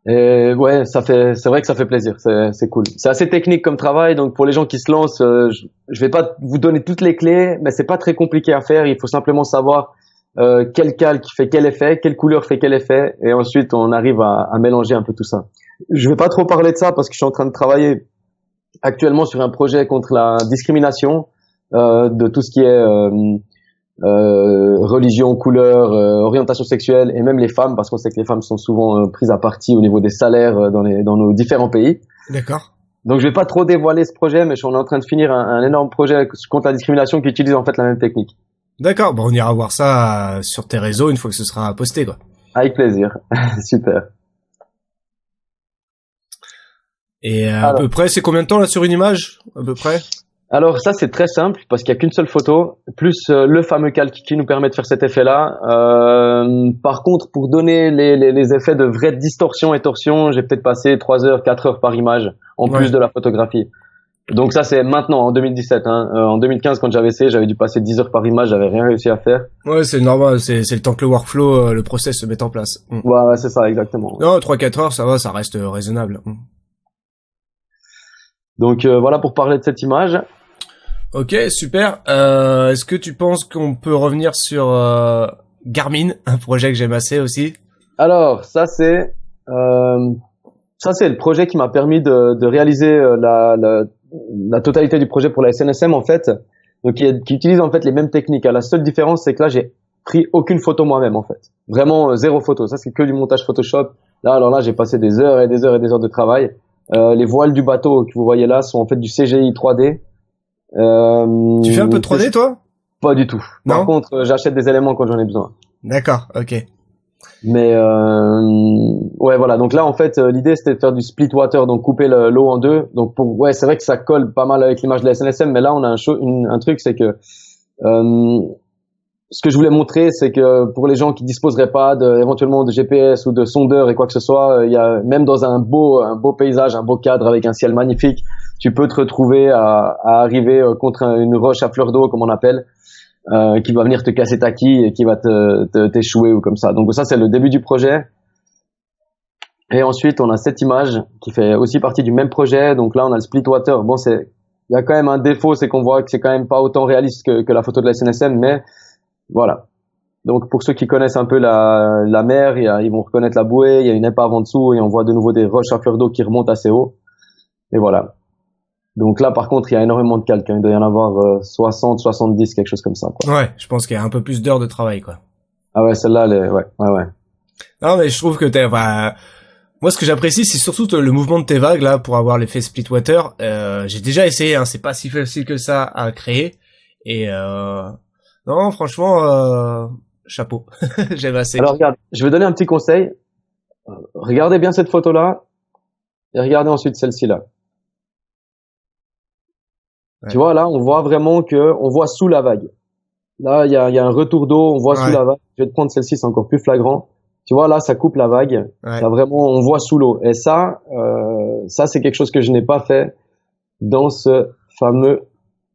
Et ouais, c'est vrai que ça fait plaisir, c'est cool. C'est assez technique comme travail, donc pour les gens qui se lancent, je vais pas vous donner toutes les clés, mais c'est pas très compliqué à faire. Il faut simplement savoir quel calque fait quel effet, quelle couleur fait quel effet, et ensuite on arrive à mélanger un peu tout ça. Je vais pas trop parler de ça parce que je suis en train de travailler actuellement sur un projet contre la discrimination de tout ce qui est religion, couleur, orientation sexuelle et même les femmes, parce qu'on sait que les femmes sont souvent prises à partie au niveau des salaires dans nos différents pays. D'accord. Donc je vais pas trop dévoiler ce projet, mais on est en train de finir un énorme projet contre la discrimination qui utilise en fait la même technique. D'accord, bon on ira voir ça sur tes réseaux une fois que ce sera posté quoi. Avec plaisir. Super. Et à peu près, c'est combien de temps là sur une image à peu près? Alors ça c'est très simple parce qu'il y a qu'une seule photo plus le fameux calque qui nous permet de faire cet effet-là. Par contre, pour donner les effets de vraie distorsion et torsion, j'ai peut-être passé 3 heures, 4 heures par image en plus de la photographie. Donc ça c'est maintenant en 2017. En 2015 quand j'avais essayé, j'avais dû passer 10 heures par image, j'avais rien réussi à faire. Ouais, c'est normal, c'est le temps que le workflow, le process se mette en place. Ouais, c'est ça exactement. Non, 3-4 heures, ça va, ça reste raisonnable. Donc voilà pour parler de cette image. Ok, super. Est-ce que tu penses qu'on peut revenir sur Garmin, un projet que j'aime assez aussi? Alors ça c'est le projet qui m'a permis de réaliser la totalité du projet pour la SNSM en fait. Donc qui utilise en fait les mêmes techniques. La seule différence c'est que là j'ai pris aucune photo moi-même en fait. Vraiment zéro photo. Ça c'est que du montage Photoshop. Là j'ai passé des heures et des heures et des heures de travail. Les voiles du bateau que vous voyez là sont en fait du CGI 3D. Tu fais un peu de 3D toi? Pas du tout. Non. Par contre, j'achète des éléments quand j'en ai besoin. D'accord, ok. Mais ouais voilà. Donc là en fait l'idée c'était de faire du split water, donc couper l'eau en deux. Donc ouais c'est vrai que ça colle pas mal avec l'image de la SNSM, mais là on a un truc c'est que ce que je voulais montrer, c'est que pour les gens qui disposeraient pas éventuellement de GPS ou de sondeur et quoi que ce soit, il y a même dans un beau paysage, un beau cadre avec un ciel magnifique, tu peux te retrouver à arriver contre une roche à fleur d'eau comme on appelle, qui va venir te casser ta quille et qui va t'échouer ou comme ça. Donc ça c'est le début du projet. Et ensuite on a cette image qui fait aussi partie du même projet. Donc là on a le split water. Bon il y a quand même un défaut, c'est qu'on voit que c'est quand même pas autant réaliste que la photo de la SNSM, mais voilà. Donc pour ceux qui connaissent un peu la mer, ils vont reconnaître la bouée, il y a une épave en dessous et on voit de nouveau des roches à fleur d'eau qui remontent assez haut. Et voilà. Donc là par contre il y a énormément de calque, il doit y en avoir 60, 70, quelque chose comme ça, quoi. Ouais, je pense qu'il y a un peu plus d'heures de travail quoi. Ah ouais, celle-là ouais. Non mais je trouve que moi ce que j'apprécie c'est surtout le mouvement de tes vagues là pour avoir l'effet split water. J'ai déjà essayé, c'est pas si facile que ça à créer et non, franchement, chapeau. J'aime assez. Alors regarde, je vais donner un petit conseil. Regardez bien cette photo-là et regardez ensuite celle-ci là. Ouais. Tu vois là, on voit vraiment on voit sous la vague. Là, il y a un retour d'eau, on voit sous la vague. Je vais te prendre celle-ci, c'est encore plus flagrant. Tu vois là, ça coupe la vague. Ouais. Là vraiment, on voit sous l'eau. Et ça c'est quelque chose que je n'ai pas fait dans ce fameux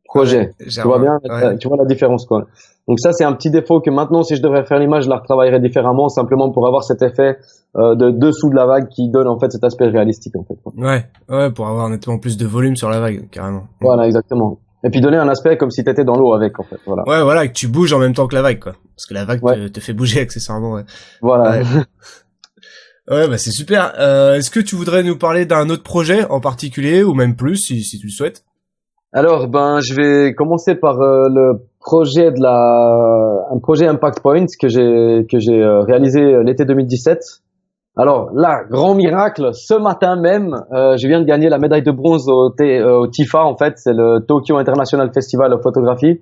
projet. Ouais, tu vois bien, tu vois la différence quoi. Donc ça c'est un petit défaut que maintenant si je devrais faire l'image, je la retravaillerais différemment simplement pour avoir cet effet de dessous de la vague qui donne en fait cet aspect réalistique en fait. Ouais, pour avoir nettement plus de volume sur la vague carrément. Voilà, exactement. Et puis donner un aspect comme si t'étais dans l'eau avec en fait, voilà. Ouais, voilà, que tu bouges en même temps que la vague quoi. Parce que la vague te fait bouger accessoirement. Ouais. Voilà. Ouais, bah c'est super. Est-ce que tu voudrais nous parler d'un autre projet en particulier ou même plus si tu le souhaites? Alors, je vais commencer par le projet un projet Impact Point que j'ai réalisé l'été 2017. Alors là, grand miracle, ce matin même, je viens de gagner la médaille de bronze au TIFA en fait, c'est le Tokyo International Festival of Photography.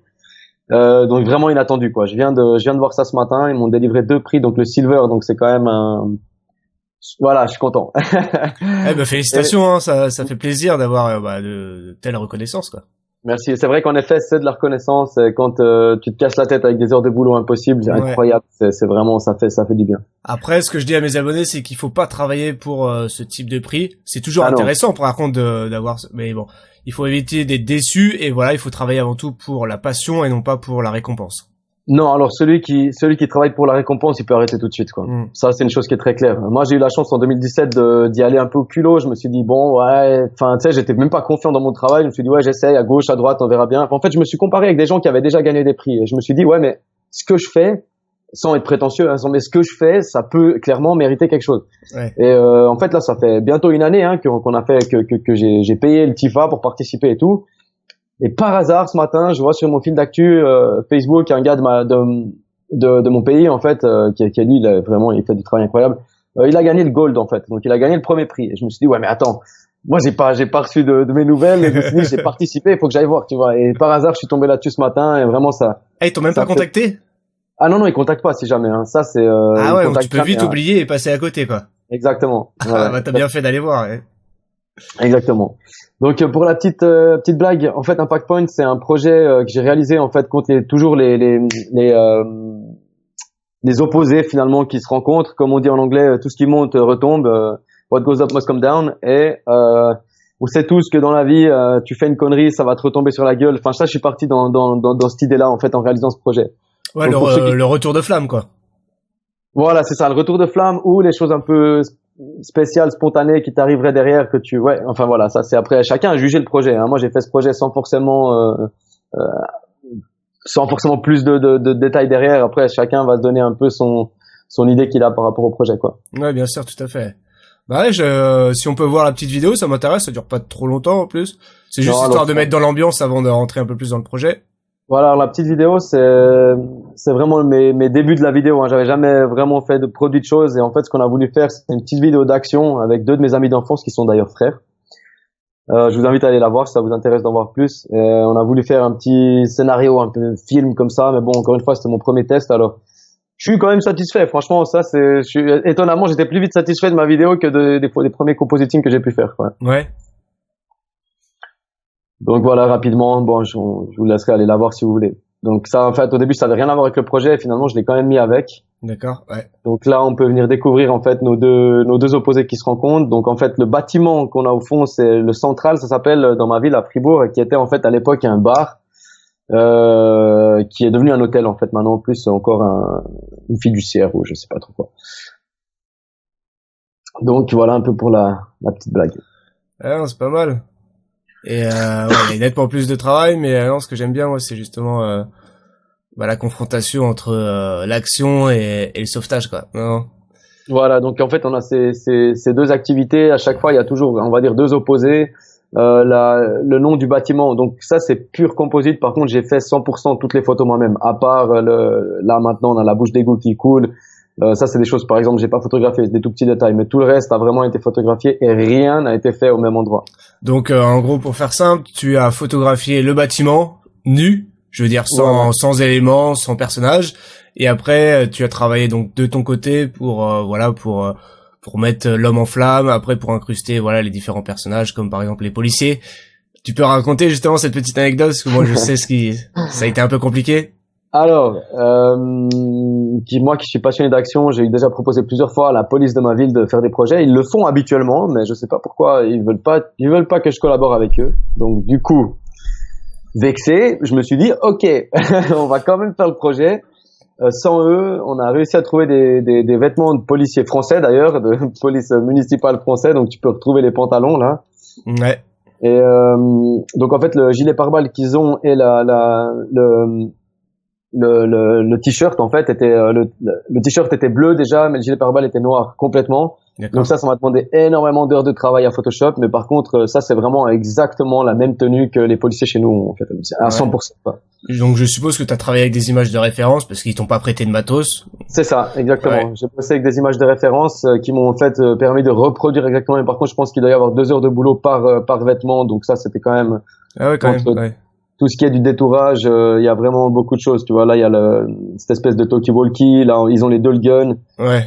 Donc vraiment inattendu quoi. Je viens de voir ça ce matin, ils m'ont délivré 2 prix, donc le silver, donc c'est quand même voilà, je suis content. Félicitations, ça fait plaisir d'avoir de telles reconnaissances quoi. Merci. C'est vrai qu'en effet, c'est de la reconnaissance. Quand tu te casses la tête avec des heures de boulot impossibles, c'est incroyable. C'est vraiment, ça fait du bien. Après, ce que je dis à mes abonnés, c'est qu'il faut pas travailler pour ce type de prix. C'est toujours intéressant, par contre, d'avoir. Mais bon, il faut éviter d'être déçu et voilà, il faut travailler avant tout pour la passion et non pas pour la récompense. Non, alors celui qui travaille pour la récompense, il peut arrêter tout de suite quoi. Ça c'est une chose qui est très claire. Moi, j'ai eu la chance en 2017 d'y aller un peu au culot, je me suis dit bon, ouais, enfin tu sais, j'étais même pas confiant dans mon travail, je me suis dit ouais, j'essaye à gauche, à droite, on verra bien. En fait, je me suis comparé avec des gens qui avaient déjà gagné des prix et je me suis dit ouais, mais ce que je fais sans être prétentieux, mais ce que je fais, ça peut clairement mériter quelque chose. Ouais. Et en fait là, ça fait bientôt une année qu'on a fait que j'ai payé le TIFA pour participer et tout. Et par hasard, ce matin, je vois sur mon fil d'actu Facebook un gars de mon pays en fait, qui lui, il fait du travail incroyable. Il a gagné le gold en fait, donc il a gagné le premier prix. Et je me suis dit ouais mais attends, moi j'ai pas reçu de mes nouvelles. Et je me suis dit j'ai participé, il faut que j'aille voir, tu vois. Et par hasard, je suis tombé là-dessus ce matin et vraiment ça. Ils t'ont même pas contacté? Ah non, ils contactent pas si jamais. Hein. Ça c'est. Ah ouais, donc tu peux vite oublier et passer à côté quoi. Exactement. Voilà. Bah t'as bien fait d'aller voir. Ouais. Exactement. Donc pour la petite blague, en fait Impact Point c'est un projet que j'ai réalisé en fait quand il y a toujours les opposés finalement qui se rencontrent, comme on dit en anglais, tout ce qui monte retombe, what goes up must come down, et on sait tous que dans la vie, tu fais une connerie, ça va te retomber sur la gueule. Enfin, ça, je suis parti dans cette idée-là, en fait, en réalisant ce projet. Ouais, le retour de flamme, quoi. Voilà, c'est ça, le retour de flamme ou les choses un peu spéciales, spontanées qui t'arriveraient derrière que ouais, enfin voilà, ça c'est après chacun a jugé le projet. Hein. Moi, j'ai fait ce projet sans forcément plus de détails derrière. Après, chacun va se donner un peu son idée qu'il a par rapport au projet, quoi. Ouais, bien sûr, tout à fait. Bah ouais, si on peut voir la petite vidéo, ça m'intéresse, ça dure pas trop longtemps en plus. C'est juste histoire de mettre dans l'ambiance avant de rentrer un peu plus dans le projet. Voilà, alors la petite vidéo, c'est vraiment mes débuts de la vidéo. Hein. J'avais jamais vraiment fait de produit de choses et en fait, ce qu'on a voulu faire, c'est une petite vidéo d'action avec 2 de mes amis d'enfance qui sont d'ailleurs frères. Je vous invite à aller la voir si ça vous intéresse d'en voir plus. On a voulu faire un petit scénario, un peu film comme ça, mais bon, encore une fois, c'était mon premier test, alors je suis quand même satisfait. Franchement, étonnamment, j'étais plus vite satisfait de ma vidéo que des premiers compositing que j'ai pu faire, quoi. Ouais. Donc voilà, rapidement, bon, je vous laisserai aller la voir si vous voulez. Donc ça, en fait, au début, ça avait rien à voir avec le projet, et finalement, je l'ai quand même mis avec. D'accord, ouais. Donc là, on peut venir découvrir, en fait, nos deux opposés qui se rencontrent. Donc, en fait, le bâtiment qu'on a au fond, c'est le central, ça s'appelle, dans ma ville, à Fribourg, qui était, en fait, à l'époque, un bar, qui est devenu un hôtel, en fait. Maintenant, en plus, c'est encore une fiduciaire, ou je sais pas trop quoi. Donc, voilà un peu pour la petite blague. Ah non, c'est pas mal. Et ouais, il y a nettement plus de travail, mais non, ce que j'aime bien, moi, c'est justement la confrontation entre l'action et le sauvetage, quoi. Non. Voilà, donc en fait, on a ces 2 activités. À chaque fois, il y a toujours, on va dire, 2 opposés. Le nom du bâtiment, donc ça, c'est pur composite. Par contre, j'ai fait 100% toutes les photos moi-même. À part là maintenant, on a la bouche d'égout qui coule. Ça, c'est des choses, par exemple, j'ai pas photographié, des tout petits détails, mais tout le reste a vraiment été photographié et rien n'a été fait au même endroit. Donc, en gros, pour faire simple, tu as photographié le bâtiment nu, je veux dire sans éléments, sans personnage, et après, tu as travaillé donc de ton côté pour mettre l'homme en flamme, après pour incruster les différents personnages, comme par exemple les policiers. Tu peux raconter justement cette petite anecdote, parce que moi, je sais ça a été un peu compliqué. Alors, moi qui suis passionné d'action, j'ai déjà proposé plusieurs fois à la police de ma ville de faire des projets. Ils le font habituellement, mais je sais pas pourquoi ils veulent pas que je collabore avec eux. Donc du coup, vexé, je me suis dit ok, on va quand même faire le projet. Sans eux, on a réussi à trouver des vêtements de policiers français d'ailleurs, de police municipale français. Donc tu peux retrouver les pantalons là. Ouais. Et donc en fait le gilet pare-balles qu'ils ont et le t-shirt en fait était le t-shirt était bleu déjà, mais le gilet pare-balles était noir complètement. Donc ça m'a demandé énormément d'heures de travail à Photoshop, mais par contre ça c'est vraiment exactement la même tenue que les policiers chez nous en fait, à 100%. Quoi. Donc je suppose que tu as travaillé avec des images de référence parce qu'ils t'ont pas prêté de matos. C'est ça, exactement. Ouais. J'ai bossé avec des images de référence qui m'ont en fait permis de reproduire exactement. Mais par contre je pense qu'il doit y avoir 2 heures de boulot par vêtement, donc ça c'était quand même. Ah ouais, quand même. Ouais. Tout ce qui est du détourage, il y a vraiment beaucoup de choses. Tu vois, là, il y a cette espèce de talkie-walkie. Là, ils ont les dull guns. Ouais.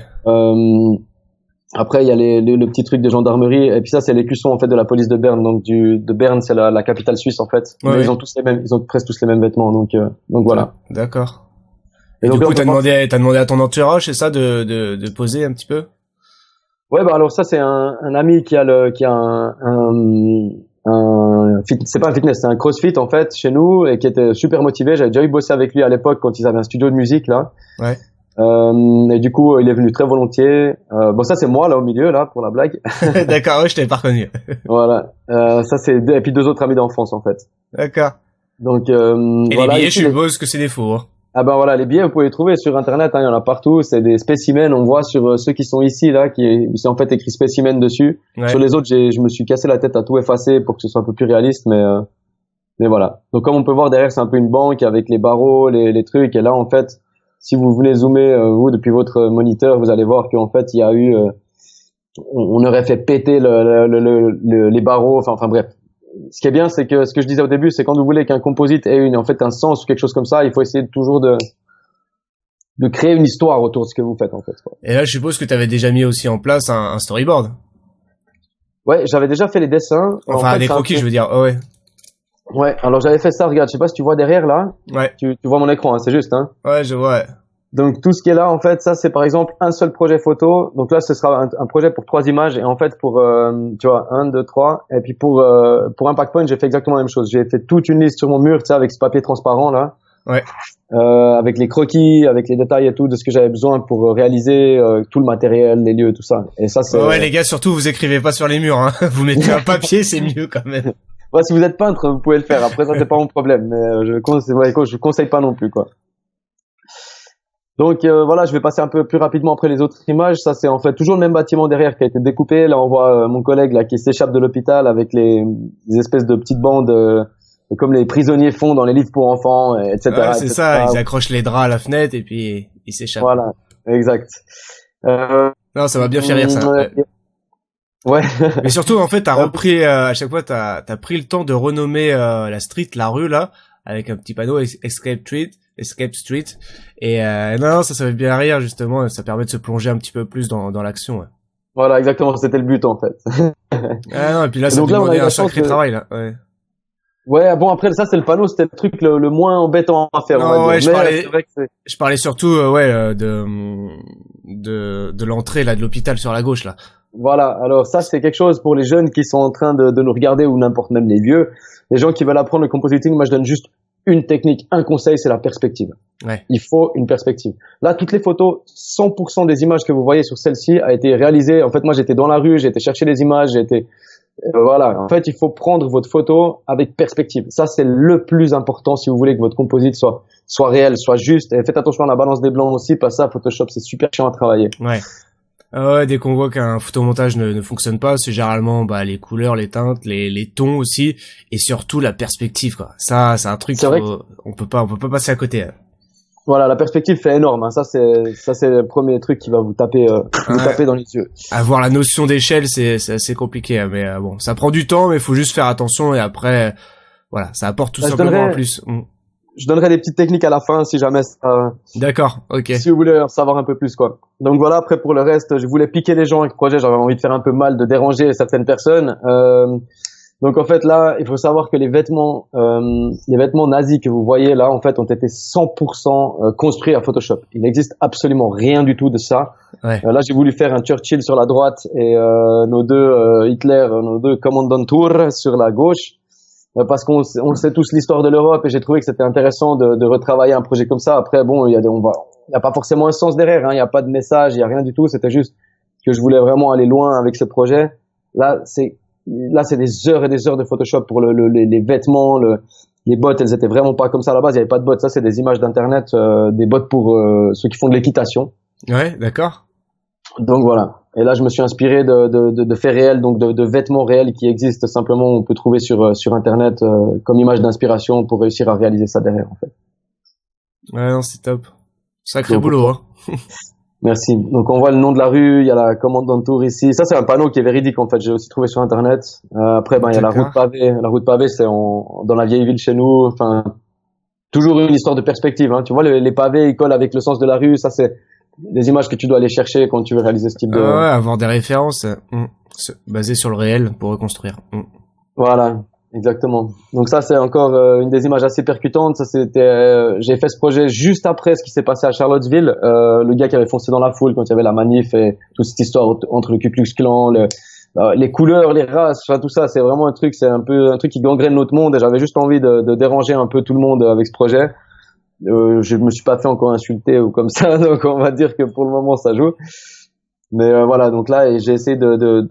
Après, il y a le petit truc de gendarmerie. Et puis ça, c'est l'écusson, en fait, de la police de Berne. Donc, de Berne, c'est la capitale suisse, en fait. Ouais, mais ils ont presque tous les mêmes vêtements. Donc voilà. D'accord. Et donc, du coup, t'as demandé à ton entourage, c'est ça, de poser un petit peu? Ouais, bah, alors ça, c'est un ami qui a c'est pas un fitness, c'est un crossfit en fait chez nous et qui était super motivé. J'avais déjà eu bossé avec lui à l'époque quand ils avaient un studio de musique là. Ouais. Et du coup, il est venu très volontiers. Bon, ça c'est moi là au milieu là pour la blague. D'accord, ouais, je t'avais pas reconnu. Voilà. Ça c'est et puis 2 autres amis d'enfance en fait. D'accord. Donc et voilà, les billets, je suppose que c'est des faux. Hein. Ah ben voilà, les billets vous pouvez les trouver sur internet, hein, il y en a partout, c'est des spécimens, on voit sur ceux qui sont ici là c'est en fait écrit spécimen dessus. Ouais. Sur les autres, je me suis cassé la tête à tout effacer pour que ce soit un peu plus réaliste, mais voilà. Donc comme on peut voir derrière, c'est un peu une banque avec les barreaux, les trucs, et là en fait, si vous venez zoomer vous depuis votre moniteur, vous allez voir qu'en fait il y a eu on aurait fait péter les barreaux, enfin bref. Ce qui est bien, c'est que ce que je disais au début, c'est quand vous voulez qu'un composite ait en fait un sens ou quelque chose comme ça, il faut essayer toujours de créer une histoire autour de ce que vous faites en fait. Quoi. Et là, je suppose que tu avais déjà mis aussi en place un storyboard. Ouais, j'avais déjà fait les dessins. Enfin, en fait, des croquis, je veux dire. Oh, ouais. Ouais. Alors j'avais fait ça. Regarde, je sais pas si tu vois derrière là. Ouais. Tu vois mon écran, hein, c'est juste. Hein. Ouais, je vois. Ouais. Donc tout ce qui est là, en fait, ça c'est par exemple un seul projet photo. Donc là, ce sera un projet pour 3 images. Et en fait, pour tu vois, 1, 2, 3. Et puis pour Impact Point, j'ai fait exactement la même chose. J'ai fait toute une liste sur mon mur, tu sais, avec ce papier transparent là, Ouais. avec les croquis, avec les détails et tout de ce que j'avais besoin pour réaliser tout le matériel, les lieux, tout ça. Et ça c'est. Ouais, les gars, surtout vous écrivez pas sur les murs, hein. Vous mettez un papier, c'est mieux quand même. Ouais, si vous êtes peintre, vous pouvez le faire. Après ça, c'est pas mon problème. Mais je conseille pas non plus quoi. Donc voilà, je vais passer un peu plus rapidement après les autres images. Ça c'est en fait toujours le même bâtiment derrière qui a été découpé. Là on voit mon collègue là qui s'échappe de l'hôpital avec les espèces de petites bandes comme les prisonniers font dans les livres pour enfants, etc. Ouais, c'est etc. ça, ils accrochent les draps à la fenêtre et puis ils s'échappent. Voilà, exact. Non, ça m'a bien fait rire ça. Ouais. Ouais. Mais surtout en fait, t'as repris à chaque fois, t'as pris le temps de renommer la street, la rue là, avec un petit panneau Escape Street. Et non, ça fait bien rire justement. Ça permet de se plonger un petit peu plus dans l'action. Ouais. Voilà, exactement. C'était le but en fait. Ah non, et puis là, ça donc là, on a demandait eu la un chance sacré travail là. Ouais. Ouais, bon après ça c'est le panneau, c'était le truc le moins embêtant à faire. Non, ouais, c'est vrai que je parlais surtout de l'entrée là de l'hôpital sur la gauche là. voilà, alors ça c'est quelque chose pour les jeunes qui sont en train de nous regarder ou n'importe même les vieux. Les gens qui veulent apprendre le compositing, moi je donne juste une technique, un conseil, c'est la perspective. Ouais. Il faut une perspective. Là, toutes les photos, 100% des images que vous voyez sur celle-ci a été réalisée. En fait, moi j'étais dans la rue, j'ai été chercher les images, voilà. En fait, il faut prendre votre photo avec perspective. Ça, c'est le plus important si vous voulez que votre composite soit réel, soit juste. Et faites attention à la balance des blancs aussi, parce que ça, Photoshop, c'est super chiant à travailler. Ouais. Ouais, dès qu'on voit qu'un photomontage ne fonctionne pas, c'est généralement les couleurs, les teintes, les tons aussi, et surtout la perspective quoi. Ça, c'est un truc on peut pas passer à côté. Hein. Voilà, la perspective fait énorme. Hein. Ça, c'est le premier truc qui va vous taper dans les yeux. Avoir la notion d'échelle, c'est assez compliqué, hein, mais bon, ça prend du temps, mais il faut juste faire attention et après, voilà, ça apporte tout simplement en plus. Je donnerai des petites techniques à la fin si jamais D'accord, ok. Si vous voulez en savoir un peu plus, quoi. Donc voilà, après pour le reste, je voulais piquer les gens avec le projet, j'avais envie de faire un peu mal, de déranger certaines personnes. Donc en fait là, il faut savoir que les vêtements nazis que vous voyez là, en fait, ont été 100% construits à Photoshop. Il n'existe absolument rien du tout de ça. Ouais. Là, j'ai voulu faire un Churchill sur la droite et nos deux commandant tour sur la gauche. Parce qu'on sait tous l'histoire de l'Europe et j'ai trouvé que c'était intéressant de retravailler un projet comme ça. Après, bon, il y a pas forcément un sens derrière, hein. Il y a pas de message, il y a rien du tout. C'était juste que je voulais vraiment aller loin avec ce projet. Là, c'est des heures et des heures de Photoshop pour les vêtements, les bottes, elles étaient vraiment pas comme ça à la base. Il y avait pas de bottes. Ça, c'est des images d'internet, des bottes pour ceux qui font de l'équitation. Ouais, d'accord. Donc voilà. Et là, je me suis inspiré de faits réels, donc de vêtements réels qui existent simplement, on peut trouver sur Internet comme image d'inspiration pour réussir à réaliser ça derrière, en fait. Ouais, non, c'est top. Sacré boulot, hein. Merci. Donc on voit le nom de la rue, il y a la commandant tour ici. Ça, c'est un panneau qui est véridique, en fait. J'ai aussi trouvé sur Internet. Après, il y a la route pavée. La route pavée, c'est dans la vieille ville chez nous. Enfin, toujours une histoire de perspective, hein. Tu vois, les pavés, ils collent avec le sens de la rue. Ça, c'est des images que tu dois aller chercher quand tu veux réaliser ce type de... Ouais, avoir des références basées sur le réel pour reconstruire. Voilà, exactement. Donc ça, c'est encore une des images assez percutantes. Ça, c'était, j'ai fait ce projet juste après ce qui s'est passé à Charlottesville. Le gars qui avait foncé dans la foule quand il y avait la manif et toute cette histoire entre le Ku Klux Klan, les couleurs, les races, enfin, tout ça, c'est vraiment c'est un peu un truc qui gangrène notre monde et j'avais juste envie de déranger un peu tout le monde avec ce projet. Je me suis pas fait encore insulter ou comme ça, donc on va dire que pour le moment ça joue. Mais voilà, donc là j'ai essayé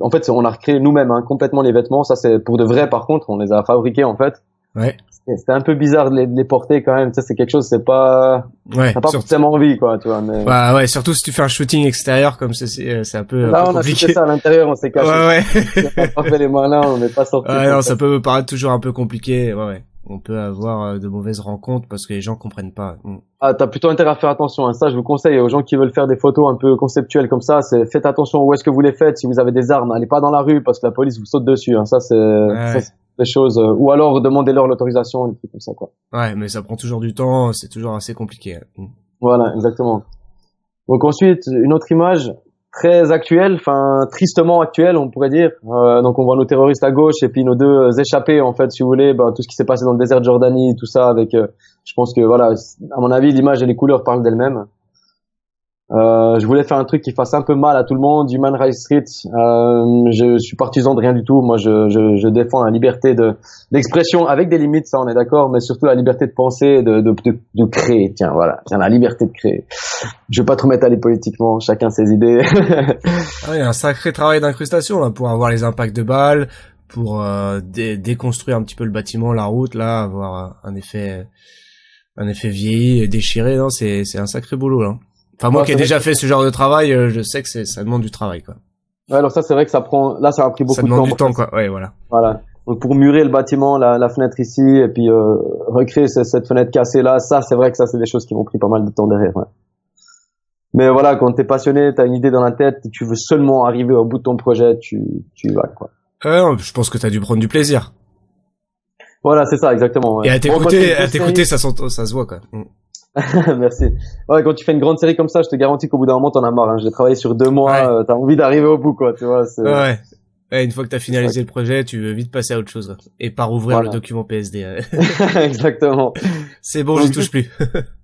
en fait on a recréé nous-mêmes complètement les vêtements. Ça c'est pour de vrai, par contre on les a fabriqués en fait. Ouais. C'était un peu bizarre de les porter quand même. Ça c'est quelque chose, c'est pas, ouais, t'as pas forcément envie quoi, tu vois. Mais bah ouais, surtout si tu fais un shooting extérieur comme c'est un peu. Là un peu on compliqué. a fait ça à l'intérieur, on s'est caché. Ouais. On a pas fait les malins, on n'est pas sorti. Ouais, non, ça peut me paraître toujours un peu compliqué. Ouais. On peut avoir de mauvaises rencontres parce que les gens comprennent pas. Ah, t'as plutôt intérêt à faire attention. Ça, je vous conseille aux gens qui veulent faire des photos un peu conceptuelles comme ça. Faites attention où est-ce que vous les faites. Si vous avez des armes, allez pas dans la rue parce que la police vous saute dessus. Ça, c'est des choses. Ou alors demandez-leur l'autorisation, des trucs comme ça, quoi. Ouais, mais ça prend toujours du temps. C'est toujours assez compliqué. Voilà, exactement. Donc ensuite, une autre image très actuelle, enfin tristement actuelle, on pourrait dire. Donc on voit nos terroristes à gauche et puis nos deux échappés, en fait, si vous voulez, tout ce qui s'est passé dans le désert de Jordanie, tout ça, avec, je pense que voilà, à mon avis, l'image et les couleurs parlent d'elles-mêmes. Je voulais faire un truc qui fasse un peu mal à tout le monde, Human Rights Street. Je suis partisan de rien du tout. Moi, je défends la liberté d'expression avec des limites, ça on est d'accord, mais surtout la liberté de penser, de créer. Tiens, voilà, tiens, la liberté de créer. Je vais pas trop m'étaler politiquement, chacun ses idées. Il y a un sacré travail d'incrustation là pour avoir les impacts de balles, pour déconstruire un petit peu le bâtiment, la route, là, avoir un effet vieilli, déchiré. Non, c'est un sacré boulot là. Enfin, moi qui ai déjà fait ce genre de travail, je sais que ça demande du travail, quoi. Ouais, alors ça, c'est vrai que ça a pris beaucoup de temps. Ça demande du temps, quoi. Ouais, voilà. Voilà. Donc, pour murer le bâtiment, la fenêtre ici, et puis, recréer cette fenêtre cassée là, ça, c'est vrai que ça, c'est des choses qui m'ont pris pas mal de temps derrière, ouais. Mais voilà, quand t'es passionné, t'as une idée dans la tête, tu veux seulement arriver au bout de ton projet, tu y vas, quoi. Je pense que t'as dû prendre du plaisir. Voilà, c'est ça, exactement. Ouais. Et à t'écouter, ça se voit, quoi. Merci. Ouais, quand tu fais une grande série comme ça, je te garantis qu'au bout d'un moment, t'en as marre. Hein. J'ai travaillé sur 2 mois, t'as envie d'arriver au bout, quoi. Tu vois. Ouais. Une fois que t'as finalisé le projet, tu veux vite passer à autre chose, quoi. Et pas rouvrir le document PSD. Exactement. C'est bon, j'y touche plus.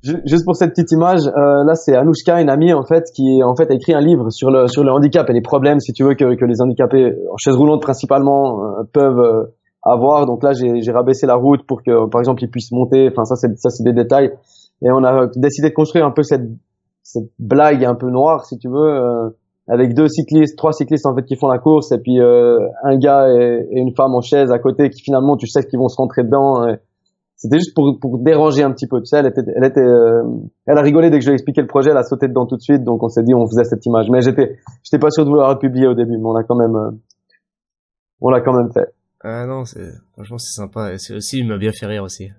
Juste pour cette petite image, là, c'est Anouchka, une amie en fait, qui en fait a écrit un livre sur le handicap et les problèmes, si tu veux, que les handicapés en chaise roulante principalement peuvent avoir. Donc là, j'ai rabaissé la route pour que, par exemple, ils puissent monter. Enfin, ça, c'est des détails. Et on a décidé de construire un peu cette blague un peu noire, si tu veux, avec 3 cyclistes en fait qui font la course, et puis un gars et une femme en chaise à côté qui finalement tu sais qu'ils vont se rentrer dedans. C'était juste pour déranger un petit peu. Tu sais, elle a rigolé dès que je lui ai expliqué le projet, elle a sauté dedans tout de suite. Donc on s'est dit on faisait cette image. Mais j'étais pas sûr de vouloir le publier au début, mais on l'a quand même fait. Ah non, franchement c'est sympa. Et c'est aussi, il m'a bien fait rire aussi.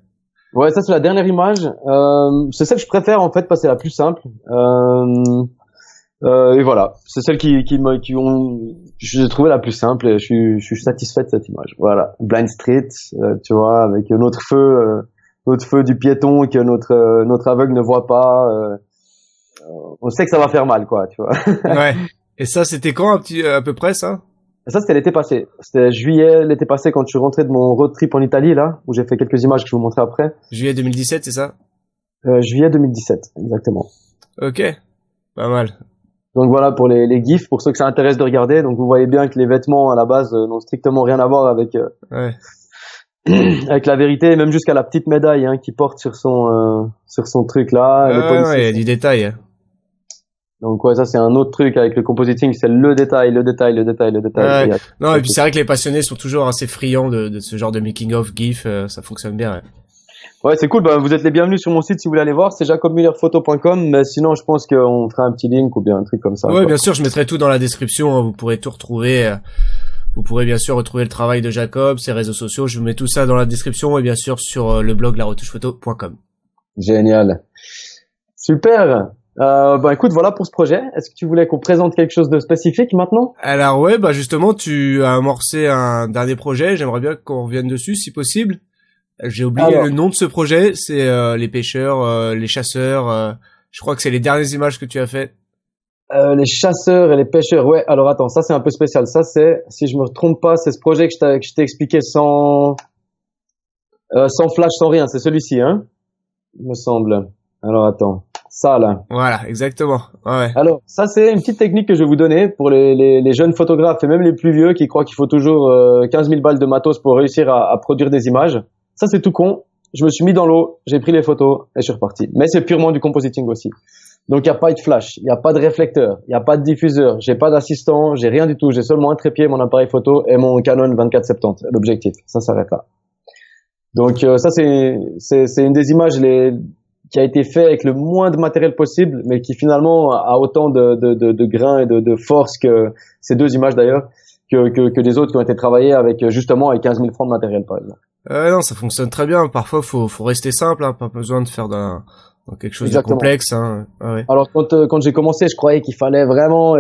Ouais, ça c'est la dernière image. C'est celle que je préfère en fait parce que c'est la plus simple. Et voilà, c'est celle j'ai trouvé la plus simple et je suis satisfait de cette image. Voilà, Blind Street, tu vois, avec notre feu du piéton que notre aveugle ne voit pas. On sait que ça va faire mal, quoi, tu vois. Ouais. Et ça, c'était quand à peu près ça? Ça, c'était l'été passé. C'était juillet, l'été passé, quand je suis rentré de mon road trip en Italie, là, où j'ai fait quelques images que je vais vous montrer après. Juillet 2017, c'est ça? Juillet 2017, exactement. Ok. Pas mal. Donc voilà, pour les gifs, pour ceux que ça intéresse de regarder. Donc vous voyez bien que les vêtements, à la base, n'ont strictement rien à voir avec, avec la vérité, même jusqu'à la petite médaille, hein, qu'il porte sur son truc là. Ouais, il y a du détail, hein. Donc ouais, ça c'est un autre truc avec le compositing, c'est le détail. Ouais. Non, et puis c'est vrai que les passionnés sont toujours assez friands de ce genre de making of GIF, ça fonctionne bien. Ouais, c'est cool. Vous êtes les bienvenus sur mon site si vous voulez aller voir, c'est jacobmullerphoto.com, mais sinon je pense qu'on fera un petit link ou bien un truc comme ça. Ouais, quoi. Bien sûr, je mettrai tout dans la description, hein, vous pourrez tout retrouver. Vous pourrez bien sûr retrouver le travail de Jacob, ses réseaux sociaux, je vous mets tout ça dans la description et bien sûr sur le blog laretouchephoto.com. Génial. Super. Écoute, voilà pour ce projet. Est-ce que tu voulais qu'on présente quelque chose de spécifique maintenant? Alors ouais, justement, tu as amorcé un dernier projet. J'aimerais bien qu'on revienne dessus, si possible. J'ai oublié le nom de ce projet. C'est les pêcheurs, les chasseurs. Je crois que c'est les dernières images que tu as faites. Les chasseurs et les pêcheurs. Ouais. Alors attends, ça c'est un peu spécial. Ça c'est, si je me trompe pas, c'est ce projet que je t'ai expliqué sans flash, sans rien. C'est celui-ci, hein? Il me semble. Alors attends. Ça, là. Voilà, exactement. Ouais. Alors, ça, c'est une petite technique que je vais vous donner pour les jeunes photographes et même les plus vieux qui croient qu'il faut toujours 15 000 balles de matos pour réussir à produire des images. Ça, c'est tout con. Je me suis mis dans l'eau, j'ai pris les photos et je suis reparti. Mais c'est purement du compositing aussi. Donc, il n'y a pas de flash, il n'y a pas de réflecteur, il n'y a pas de diffuseur, j'ai pas d'assistant, j'ai rien du tout. J'ai seulement un trépied, mon appareil photo et mon Canon 24-70, l'objectif. Ça s'arrête là. Donc, ça, c'est une des images qui a été fait avec le moins de matériel possible, mais qui finalement a autant de grains et de force que ces 2 images d'ailleurs, que les autres qui ont été travaillées avec 15 000 francs de matériel par exemple. Non, ça fonctionne très bien. Parfois, faut rester simple, hein, pas besoin de faire dans quelque chose Exactement. de complexe. Hein. Ouais. Alors quand j'ai commencé, je croyais qu'il fallait vraiment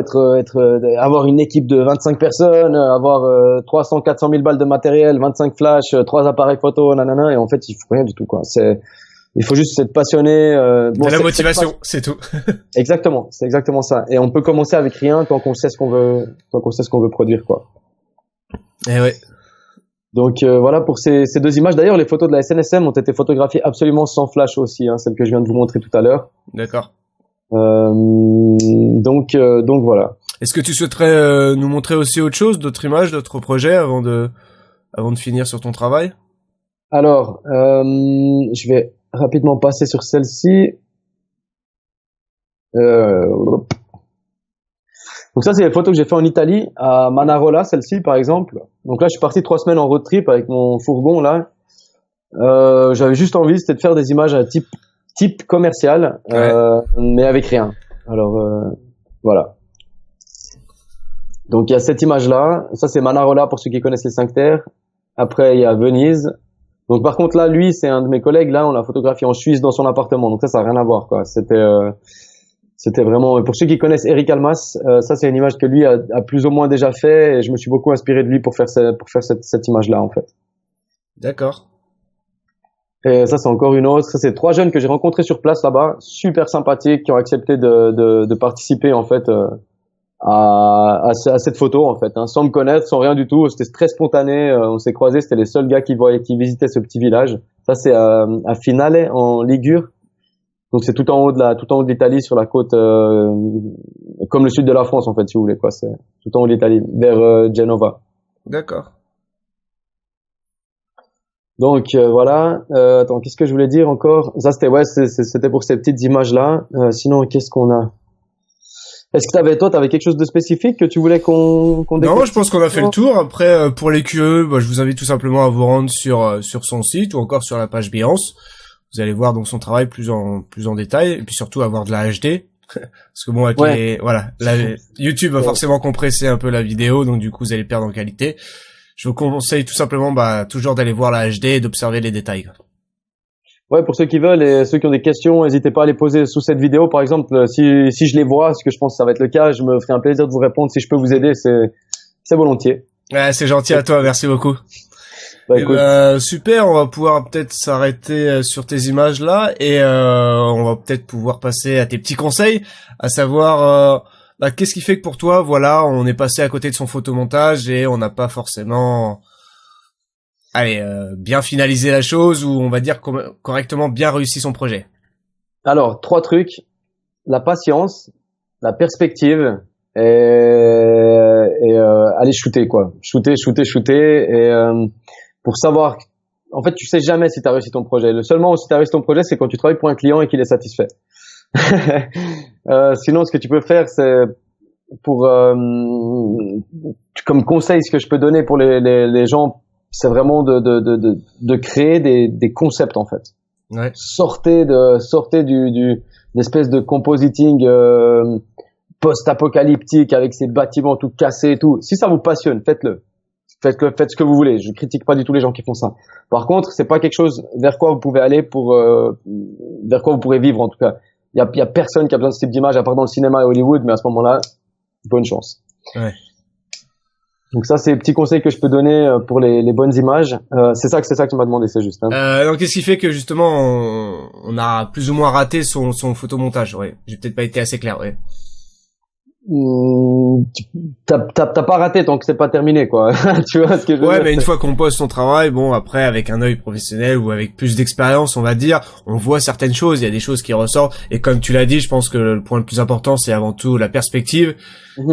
avoir une équipe de 25 personnes, avoir 300-400 000 balles de matériel, 25 flashs, 3 appareils photo, nanana, et en fait il faut rien du tout, quoi. Il faut juste être passionné. De la motivation, c'est tout. Exactement, c'est exactement ça. Et on peut commencer avec rien tant qu'on sait ce qu'on veut produire, quoi. Et ouais. Donc voilà pour ces 2 images. D'ailleurs, les photos de la SNSM ont été photographiées absolument sans flash aussi, hein, celles que je viens de vous montrer tout à l'heure. D'accord. Donc voilà. Est-ce que tu souhaiterais nous montrer aussi autre chose, d'autres images, d'autres projets avant de finir sur ton travail? Alors, je vais rapidement passer sur celle-ci. Donc ça, c'est les photos que j'ai fait en Italie, à Manarola, celle-ci par exemple. Donc là, je suis parti 3 semaines en road trip avec mon fourgon là. J'avais juste envie, c'était de faire des images à type commercial, mais avec rien. Alors voilà. Donc il y a cette image-là. Ça, c'est Manarola pour ceux qui connaissent les 5 terres. Après, il y a Venise. Donc par contre là, lui, c'est un de mes collègues. Là, on l'a photographié en Suisse dans son appartement. Donc ça n'a rien à voir, quoi. C'était vraiment, pour ceux qui connaissent Eric Almas, ça c'est une image que lui a plus ou moins déjà fait, et je me suis beaucoup inspiré de lui pour faire cette image-là en fait. D'accord. Et ça c'est encore une autre. Ça c'est 3 jeunes que j'ai rencontrés sur place là-bas, super sympathiques, qui ont accepté de participer en fait à cette photo en fait, hein, sans me connaître, sans rien du tout. C'était très spontané. On s'est croisés, c'était les seuls gars qui visitaient ce petit village. Ça c'est à Finale en Ligure. Donc c'est tout en haut de l'Italie, sur la côte, comme le sud de la France en fait, si vous voulez, quoi. C'est tout en haut de l'Italie, vers Genova. D'accord. Donc voilà. Attends, qu'est-ce que je voulais dire encore? Ça c'était pour ces petites images là. Sinon, qu'est-ce qu'on a? Est-ce que t'avais quelque chose de spécifique que tu voulais qu'on découvre? Non, je pense qu'on a fait le tour. Après, pour les curieux, je vous invite tout simplement à vous rendre sur son site ou encore sur la page Behance. Vous allez voir donc son travail plus en détail, et puis surtout avoir de la HD. Parce que bon, avec YouTube va forcément compresser un peu la vidéo, donc du coup vous allez perdre en qualité. Je vous conseille tout simplement toujours d'aller voir la HD et d'observer les détails. Ouais, pour ceux qui veulent et ceux qui ont des questions, n'hésitez pas à les poser sous cette vidéo. Par exemple, si je les vois, ce que je pense que ça va être le cas, je me ferai un plaisir de vous répondre. Si je peux vous aider, c'est volontiers. Ouais, c'est gentil à toi, merci beaucoup. Super, on va pouvoir peut-être s'arrêter sur tes images là, et on va peut-être pouvoir passer à tes petits conseils, à savoir qu'est-ce qui fait que pour toi, voilà, on est passé à côté de son photomontage et on n'a pas forcément bien finalisé la chose, ou on va dire correctement bien réussi son projet. Alors, 3 trucs: la patience, la perspective et aller shooter, quoi. Shooter et pour savoir, en fait, tu sais jamais si tu as réussi ton projet. Le seul moment où si tu as réussi ton projet, c'est quand tu travailles pour un client et qu'il est satisfait. Sinon, ce que tu peux faire, c'est comme conseil, ce que je peux donner pour les gens, c'est vraiment de créer des concepts, en fait. Ouais. Sortez d'une espèce de compositing post-apocalyptique avec ces bâtiments tout cassés et tout. Si ça vous passionne, faites-le. Faites ce que vous voulez. Je critique pas du tout les gens qui font ça. Par contre, c'est pas quelque chose vers quoi vous pouvez aller vers quoi vous pourrez vivre, en tout cas. Il y a personne qui a besoin de ce type d'image, à part dans le cinéma et Hollywood, mais à ce moment-là, bonne chance. Ouais. Donc ça, c'est les petits conseils que je peux donner pour les bonnes images. C'est ça que tu m'as demandé, c'est juste. Hein. Donc qu'est-ce qui fait que justement on a plus ou moins raté son photomontage? Ouais, j'ai peut-être pas été assez clair. Ouais. T'as pas raté tant que c'est pas terminé, quoi. Tu vois ce que je veux dire? Ouais, mais une fois qu'on pose son travail, bon, après, avec un œil professionnel ou avec plus d'expérience, on va dire, on voit certaines choses, il y a des choses qui ressortent, et comme tu l'as dit, je pense que le point le plus important, c'est avant tout la perspective,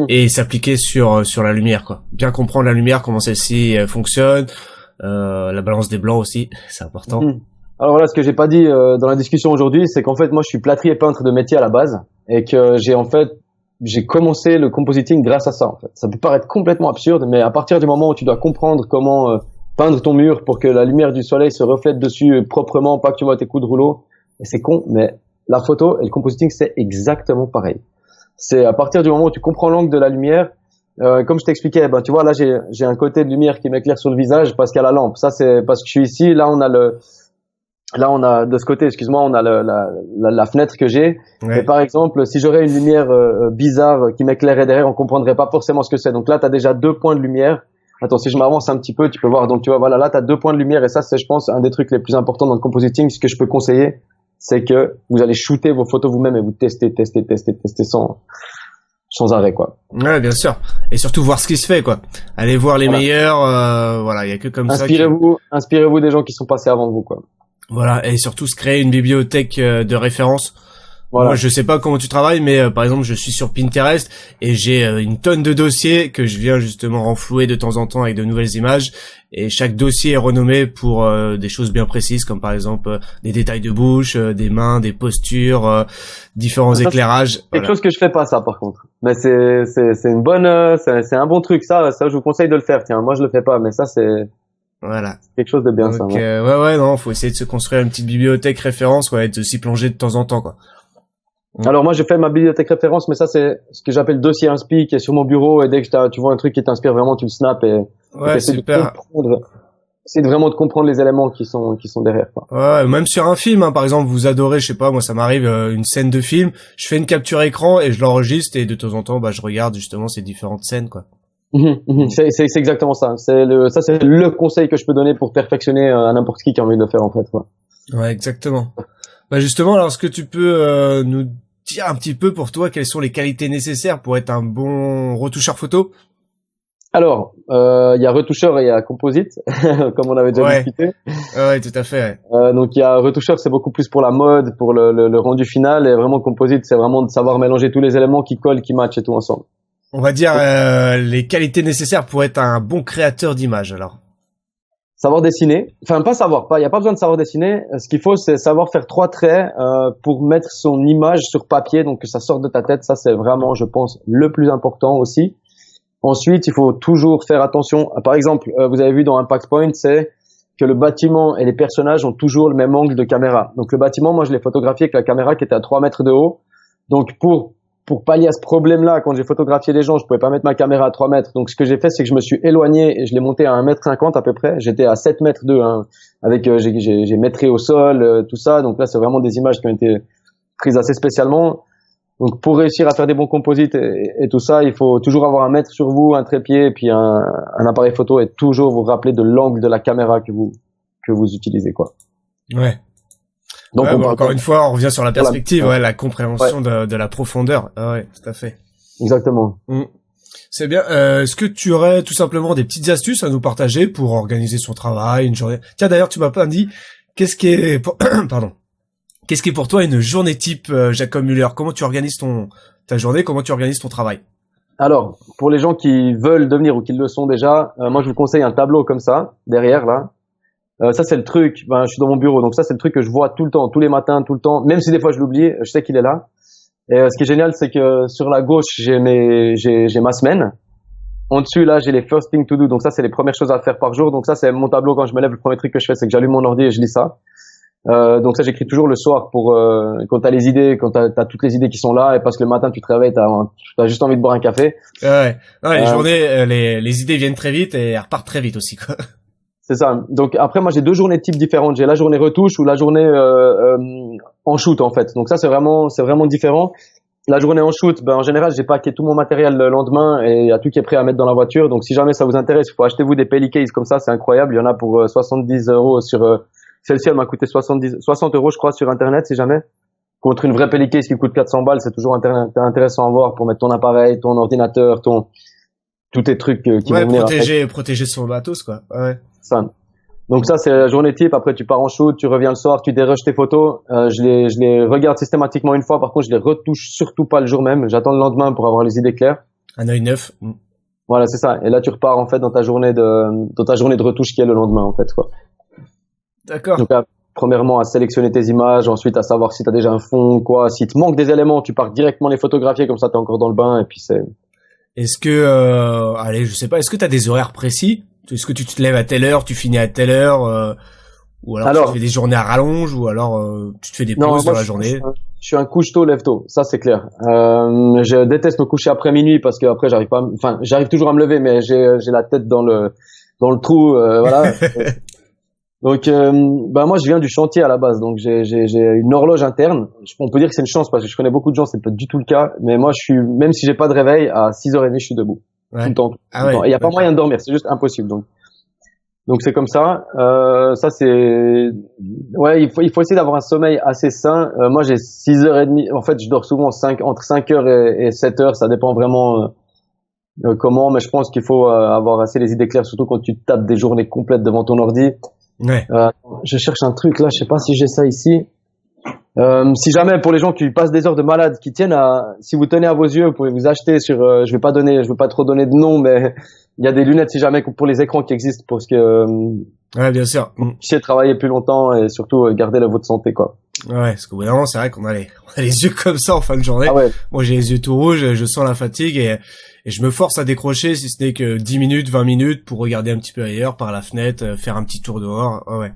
et s'appliquer sur la lumière, quoi. Bien comprendre la lumière, comment celle-ci fonctionne, la balance des blancs aussi, c'est important. Alors voilà, ce que j'ai pas dit dans la discussion aujourd'hui, c'est qu'en fait, moi, je suis plâtrier peintre de métier à la base, et que j'ai commencé le compositing grâce à ça, en fait. Ça peut paraître complètement absurde, mais à partir du moment où tu dois comprendre comment peindre ton mur pour que la lumière du soleil se reflète dessus proprement, pas que tu vois tes coups de rouleau, et c'est con, mais la photo et le compositing, c'est exactement pareil. C'est à partir du moment où tu comprends l'angle de la lumière, comme je t'expliquais, tu vois, là, j'ai un côté de lumière qui m'éclaire sur le visage parce qu'il y a la lampe. Ça, c'est parce que je suis ici. Là, on a de ce côté, excuse-moi, on a la fenêtre que j'ai. Ouais. Et par exemple, si j'aurais une lumière bizarre qui m'éclairait derrière, on comprendrait pas forcément ce que c'est. Donc là, tu as déjà 2 points de lumière. Attends, si je m'avance un petit peu, tu peux voir. Donc tu vois, voilà, là, tu as 2 points de lumière, et ça, c'est, je pense, un des trucs les plus importants dans le compositing. Ce que je peux conseiller, c'est que vous allez shooter vos photos vous-même et vous tester sans arrêt, quoi. Ouais, bien sûr. Et surtout voir ce qui se fait, quoi. Allez voir les meilleurs, voilà, il y a que comme inspirez-vous des gens qui sont passés avant vous, quoi. Voilà, et surtout se créer une bibliothèque de référence. Moi, je sais pas comment tu travailles, mais par exemple, je suis sur Pinterest et j'ai une tonne de dossiers que je viens justement renflouer de temps en temps avec de nouvelles images. Et chaque dossier est renommé pour des choses bien précises, comme par exemple des détails de bouche, des mains, des postures, différents éclairages. Quelque chose que je fais pas ça, par contre. Mais c'est une bonne, c'est un bon truc. Ça, je vous conseille de le faire. Tiens, moi, je le fais pas, mais ça, c'est quelque chose de bien. Donc, ça. Non, faut essayer de se construire une petite bibliothèque référence, et de s'y plonger de temps en temps, quoi. Alors moi, j'ai fait ma bibliothèque référence, mais ça, c'est ce que j'appelle dossier inspi, qui est sur mon bureau, et dès que tu vois un truc qui t'inspire vraiment, tu le snaps et super. C'est vraiment de comprendre les éléments qui sont derrière, quoi. Ouais, même sur un film, hein, par exemple, vous adorez, je sais pas, moi ça m'arrive une scène de film, je fais une capture écran et je l'enregistre et de temps en temps, je regarde justement ces différentes scènes, quoi. C'est exactement ça. C'est le conseil que je peux donner pour perfectionner à n'importe qui a envie de le faire, en fait, quoi. Ouais, exactement. Justement, alors, est-ce que tu peux nous dire un petit peu pour toi quelles sont les qualités nécessaires pour être un bon retoucheur photo? Alors, il y a retoucheur et il y a composite, comme on avait déjà discuté. Ouais, tout à fait. Donc il y a retoucheur, c'est beaucoup plus pour la mode, pour le rendu final, et vraiment composite, c'est vraiment de savoir mélanger tous les éléments qui collent, qui matchent et tout ensemble. On va dire les qualités nécessaires pour être un bon créateur d'images, alors. Savoir dessiner, enfin pas savoir, il y a pas besoin de savoir dessiner. Ce qu'il faut, c'est savoir faire 3 traits pour mettre son image sur papier, donc que ça sorte de ta tête. Ça, c'est vraiment, je pense, le plus important aussi. Ensuite, il faut toujours faire attention. Par exemple, vous avez vu dans Impact Point, c'est que le bâtiment et les personnages ont toujours le même angle de caméra. Donc le bâtiment, moi, je l'ai photographié avec la caméra qui était à 3 mètres de haut. Donc pour pallier à ce problème-là, quand j'ai photographié les gens, je pouvais pas mettre ma caméra à 3 mètres. Donc ce que j'ai fait, c'est que je me suis éloigné et je l'ai monté à 1,50 m à peu près. J'étais à 7 mètres de, avec j'ai maîtrisé au sol, tout ça. Donc là, c'est vraiment des images qui ont été prises assez spécialement. Donc pour réussir à faire des bons composites et tout ça, il faut toujours avoir un mètre sur vous, un trépied et puis un appareil photo, et toujours vous rappeler de l'angle de la caméra que vous utilisez, quoi. Ouais. Donc encore une fois, on revient sur la perspective, la compréhension de la profondeur. Ah ouais, tout à fait. Exactement. C'est bien. Est-ce que tu aurais tout simplement des petites astuces à nous partager pour organiser son travail, une journée? Tiens, d'ailleurs, tu m'as pas dit qu'est-ce qui est pardon. Qu'est-ce qui est pour toi une journée type, Jacob Müller? Comment tu organises ta journée? Comment tu organises ton travail? Alors, pour les gens qui veulent devenir ou qui le sont déjà, moi je vous conseille un tableau comme ça, derrière là. Ça c'est le truc, je suis dans mon bureau, donc ça c'est le truc que je vois tout le temps, tous les matins, tout le temps, même si des fois je l'oublie, je sais qu'il est là. Et ce qui est génial, c'est que sur la gauche, j'ai ma semaine. En dessus, là, j'ai les first things to do, donc ça c'est les premières choses à faire par jour. Donc ça c'est mon tableau. Quand je me lève, le premier truc que je fais, c'est que j'allume mon ordi et je lis ça. Donc ça j'écris toujours le soir pour quand t'as les idées, quand t'as toutes les idées qui sont là, et parce que le matin tu te réveilles, t'as juste envie de boire un café. Ouais. Non, les journées, les idées viennent très vite et elles repartent très vite aussi, quoi. C'est ça. Donc après moi j'ai 2 journées types différentes. J'ai la journée retouche ou la journée en shoot en fait. Donc ça c'est vraiment différent. La journée en shoot, en général j'ai packé tout mon matériel le lendemain et il y a tout qui est prêt à mettre dans la voiture. Donc si jamais ça vous intéresse, il faut acheter vous des Pellicases comme ça, c'est incroyable. Il y en a pour 70 € sur celle-ci, elle m'a coûté 60 € je crois sur internet si jamais. Contre une vraie Pellicase qui coûte 400 balles, c'est toujours intéressant à voir pour mettre ton appareil, ton ordinateur, tous tes trucs qui vont venir protéger son matos, quoi. Ouais. Ça. Donc ça c'est la journée type. Après tu pars en shoot, tu reviens le soir, tu déroches tes photos. Je les regarde systématiquement une fois. Par contre je les retouche surtout pas le jour même. J'attends le lendemain pour avoir les idées claires. Un œil neuf. Voilà, c'est ça. Et là tu repars en fait dans ta journée de retouche qui est le lendemain en fait, quoi. D'accord. Donc premièrement à sélectionner tes images, ensuite à savoir si tu as déjà un fond, quoi. Si te manque des éléments, tu pars directement les photographier, comme ça t'es encore dans le bain et puis c'est. Est-ce que allez, je sais pas, est-ce que tu as des horaires précis? Est-ce que tu te lèves à telle heure, tu finis à telle heure, ou alors tu fais des journées à rallonge, ou alors tu te fais des pauses dans la journée? Je suis un couche-tôt, lève-tôt, ça c'est clair. Je déteste me coucher après minuit parce que après j'arrive toujours à me lever, mais j'ai la tête dans le trou, voilà. Donc moi je viens du chantier à la base, donc j'ai une horloge interne. On peut dire que c'est une chance parce que je connais beaucoup de gens, c'est pas du tout le cas, mais moi même si j'ai pas de réveil, à 6h30 je suis debout. Ouais. Tout le temps. Et il y a pas moyen de dormir, c'est juste impossible. Donc c'est comme ça. Ça c'est il faut essayer d'avoir un sommeil assez sain. Moi j'ai 6h30. En fait, je dors souvent entre 5h et 7h, ça dépend vraiment comment, mais je pense qu'il faut avoir assez les idées claires, surtout quand tu tapes des journées complètes devant ton ordi. Ouais. Je cherche un truc là, je sais pas si j'ai ça ici. Si jamais pour les gens qui passent des heures de malade, qui tiennent à, si vous tenez à vos yeux, vous pouvez vous acheter sur, je vais pas trop donner de nom, mais il y a des lunettes si jamais pour les écrans qui existent pour ce que Ouais, bien sûr. vous puissiez travailler plus longtemps et surtout garder votre santé quoi. Ouais, parce qu'au bout d'un moment, c'est vrai qu'on a les yeux comme ça en fin de journée. Ah ouais. Moi, j'ai les yeux tout rouges, je sens la fatigue et je me force à décrocher si ce n'est que 10 minutes, 20 minutes pour regarder un petit peu ailleurs par la fenêtre, faire un petit tour dehors. Ouais.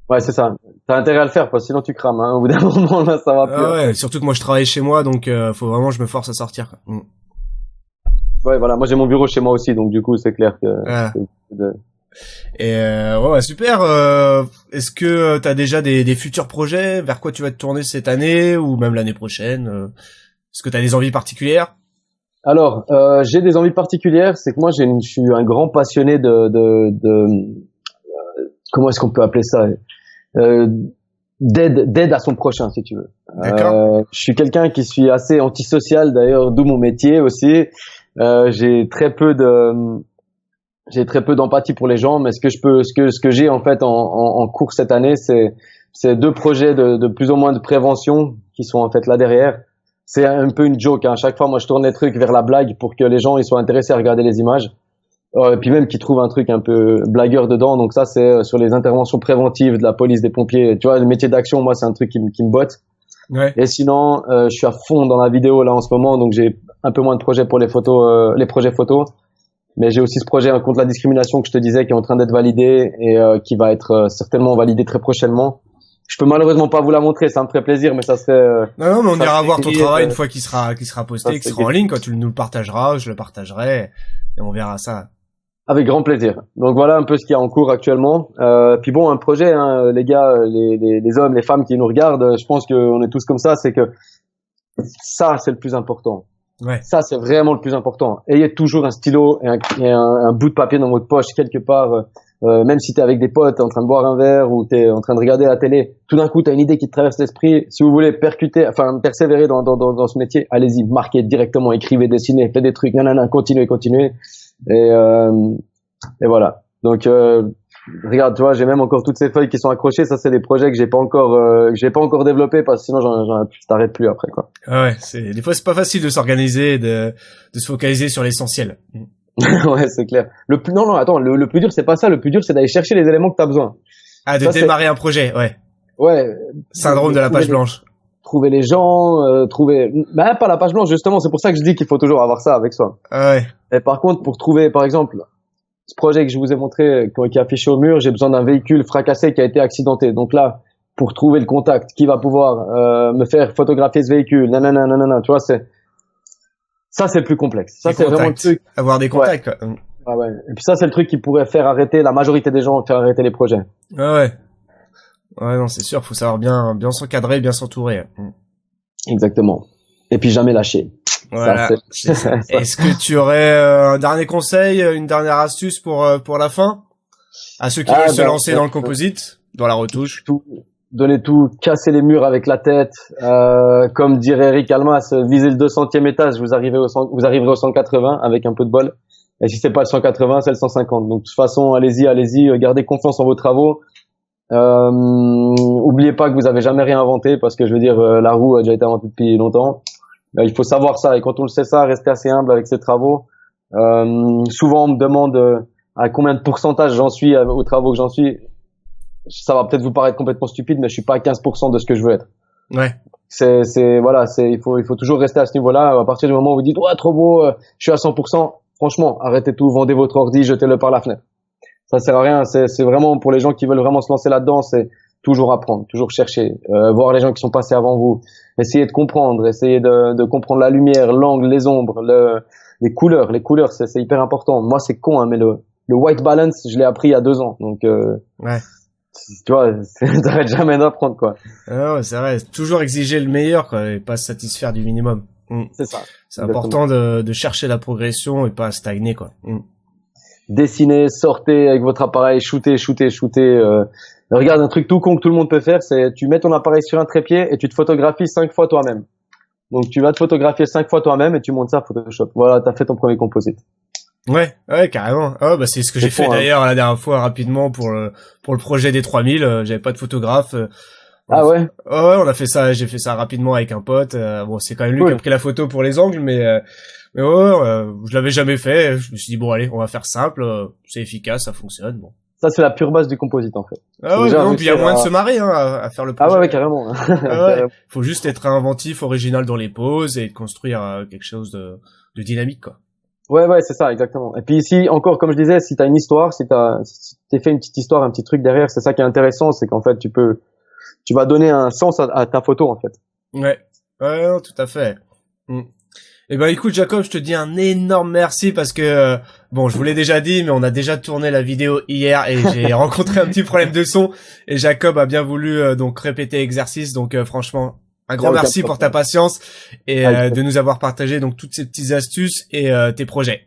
Ouais, c'est ça. T'as intérêt à le faire, parce que sinon tu crames, hein. Au bout d'un moment, là, ça va plus. Ouais, surtout que moi je travaille chez moi, donc faut vraiment que je me force à sortir, quoi. Ouais, voilà. Moi, j'ai mon bureau chez moi aussi, donc du coup, c'est clair que. Ah. Et ouais, super. Est-ce que t'as déjà des futurs projets vers quoi tu vas te tourner cette année ou même l'année prochaine? Est-ce que t'as des envies particulières? Alors, j'ai des envies particulières. C'est que moi, je suis un grand passionné comment est-ce qu'on peut appeler ça? D'aide à son prochain, si tu veux. Je suis quelqu'un qui suis assez antisocial, d'ailleurs, d'où mon métier aussi. J'ai très peu d'empathie pour les gens, mais ce que j'ai en fait en cours cette année, c'est deux projets de plus ou moins de prévention qui sont en fait là derrière. C'est un peu une joke, hein. À chaque fois, moi, je tourne les trucs vers la blague pour que les gens ils soient intéressés à regarder les images. Et puis même qu'ils trouvent un truc un peu blagueur dedans. Donc ça, c'est sur les interventions préventives de la police, des pompiers. Tu vois, le métier d'action, moi, c'est un truc qui me botte. Ouais. Et sinon, je suis à fond dans la vidéo là en ce moment, donc j'ai un peu moins de projets pour les photos, les projets photos. Mais j'ai aussi ce projet contre la discrimination que je te disais qui est en train d'être validé et qui va être certainement validé très prochainement. Je peux malheureusement pas vous la montrer, ça me ferait plaisir, mais ça serait. Non, mais on ira voir ton travail une fois qu'il sera posté, qu'il sera en ligne. Quand tu nous le partageras, je le partagerai et on verra ça. Avec grand plaisir. Donc voilà un peu ce qu'il y a en cours actuellement. Puis bon, un projet, hein, les gars, les hommes, les femmes qui nous regardent, je pense qu'on est tous comme ça, c'est que ça, c'est le plus important. Ouais. Ça, c'est vraiment le plus important. Ayez toujours un stylo et un bout de papier dans votre poche quelque part. Même si t'es avec des potes, en train de boire un verre ou t'es en train de regarder la télé, tout d'un coup t'as une idée qui te traverse l'esprit. Si vous voulez persévérer dans ce métier, allez-y, marquez directement, écrivez, dessinez, faites des trucs, nanana, continuez. Et voilà. Donc regarde, tu vois, j'ai même encore toutes ces feuilles qui sont accrochées. Ça, c'est des projets que j'ai pas encore développés parce que sinon je t'arrête plus après quoi. Ah ouais, des fois c'est pas facile de s'organiser, de se focaliser sur l'essentiel. Ouais, c'est clair. Non, attends, le plus dur c'est pas ça. Le plus dur c'est d'aller chercher les éléments que t'as besoin. Ah, de démarrer un projet, ouais. Ouais. Syndrome de la page blanche. Trouver les gens, bah pas la page blanche justement. C'est pour ça que je dis qu'il faut toujours avoir ça avec soi. Ah ouais. Et par contre, pour trouver, par exemple, ce projet que je vous ai montré, qui est affiché au mur, j'ai besoin d'un véhicule fracassé qui a été accidenté. Donc là, pour trouver le contact, qui va pouvoir me faire photographier ce véhicule, nanana, tu vois, ça c'est le plus complexe. Ça c'est vraiment le truc. Avoir des contacts. Ouais. Quoi. Ah ouais. Et puis ça c'est le truc qui pourrait faire arrêter la majorité des gens, faire arrêter les projets. Ah ouais. Ouais, non, c'est sûr, faut savoir bien s'encadrer, bien s'entourer. Exactement. Et puis jamais lâcher. Voilà. Ça. Est-ce que tu aurais un dernier conseil, une dernière astuce pour la fin à ceux qui veulent se lancer dans le composite, dans la retouche? Donnez tout, cassez les murs avec la tête. Comme dirait Eric Almas, visez le 200e étage, vous arriverez au 180 avec un peu de bol. Et si c'est pas le 180, c'est le 150. Donc de toute façon, allez-y, gardez confiance en vos travaux. Oubliez pas que vous avez jamais rien inventé parce que je veux dire, la roue a déjà été inventée depuis longtemps. Il faut savoir ça et quand on le sait ça, rester assez humble avec ses travaux. Souvent on me demande à combien de pourcentage j'en suis aux travaux que j'en suis. Ça va peut-être vous paraître complètement stupide, mais je suis pas à 15% de ce que je veux être. Ouais. Il faut toujours rester à ce niveau-là. À partir du moment où vous dites, ouais, trop beau, je suis à 100%. Franchement, arrêtez tout, vendez votre ordi, jetez-le par la fenêtre. Ça sert à rien. C'est vraiment pour les gens qui veulent vraiment se lancer là-dedans, c'est toujours apprendre, toujours chercher, voir les gens qui sont passés avant vous, essayer de comprendre, essayer de comprendre la lumière, l'angle, les ombres, les couleurs. Les couleurs, c'est hyper important. Moi, c'est con, hein, mais le white balance, je l'ai appris il y a 2 ans. Donc, ouais. Tu vois, t'arrêtes jamais d'apprendre, quoi. Ah ouais, c'est vrai. Toujours exiger le meilleur, quoi, et pas se satisfaire du minimum. C'est ça. C'est important de chercher la progression et pas stagner, quoi. Dessinez, sortez avec votre appareil, shootez. Regarde, un truc tout con que tout le monde peut faire, c'est tu mets ton appareil sur un trépied et tu te photographies 5 fois toi-même. Donc tu vas te photographier 5 fois toi-même et tu montes ça à Photoshop. Voilà, t'as fait ton premier composite. Ouais, carrément. Ah bah c'est ce que j'ai fait d'ailleurs la dernière fois rapidement pour le projet des 3000, j'avais pas de photographe. Ah ouais? Ouais, on a fait ça, j'ai fait ça rapidement avec un pote. Bon, c'est quand même lui qui a pris la photo pour les angles, mais je l'avais jamais fait. Je me suis dit bon allez, on va faire simple, c'est efficace, ça fonctionne. Bon. Ça, c'est la pure base du composite, en fait. Ah ouais, non, puis il y a moyen de se marrer hein, à faire le projet. Ah ouais, carrément. Ah ouais. Faut juste être inventif, original dans les poses et de construire quelque chose de dynamique, quoi. Ouais, c'est ça, exactement. Et puis ici, encore, comme je disais, si t'as une histoire, si t'es fait une petite histoire, un petit truc derrière, c'est ça qui est intéressant, c'est qu'en fait, tu vas donner un sens à ta photo, en fait. Ouais, non, tout à fait. Eh ben écoute Jacob, je te dis un énorme merci parce que bon, je vous l'ai déjà dit, mais on a déjà tourné la vidéo hier et j'ai rencontré un petit problème de son et Jacob a bien voulu donc répéter l'exercice. Donc franchement, un grand merci pour ta patience et de nous avoir partagé donc toutes ces petites astuces et tes projets.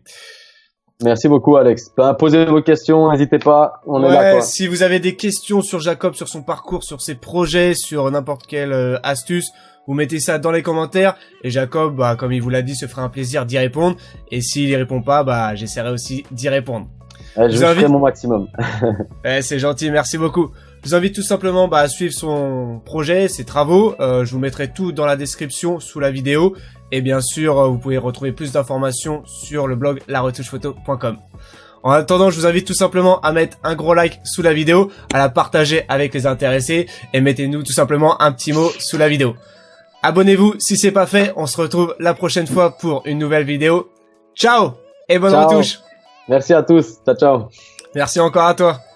Merci beaucoup Alex. Posez vos questions, n'hésitez pas, on est là quoi. Si vous avez des questions sur Jacob, sur son parcours, sur ses projets, sur n'importe quelle astuce, vous mettez ça dans les commentaires et Jacob, comme il vous l'a dit, se fera un plaisir d'y répondre. Et s'il y répond pas, j'essaierai aussi d'y répondre. Je ferai mon maximum. C'est gentil, merci beaucoup. Je vous invite tout simplement à suivre son projet, ses travaux. Je vous mettrai tout dans la description sous la vidéo. Et bien sûr, vous pouvez retrouver plus d'informations sur le blog laretouchephoto.com. En attendant, je vous invite tout simplement à mettre un gros like sous la vidéo, à la partager avec les intéressés et mettez-nous tout simplement un petit mot sous la vidéo. Abonnez-vous si c'est pas fait, on se retrouve la prochaine fois pour une nouvelle vidéo. Ciao et bonne retouche. Merci à tous, ciao. Merci encore à toi.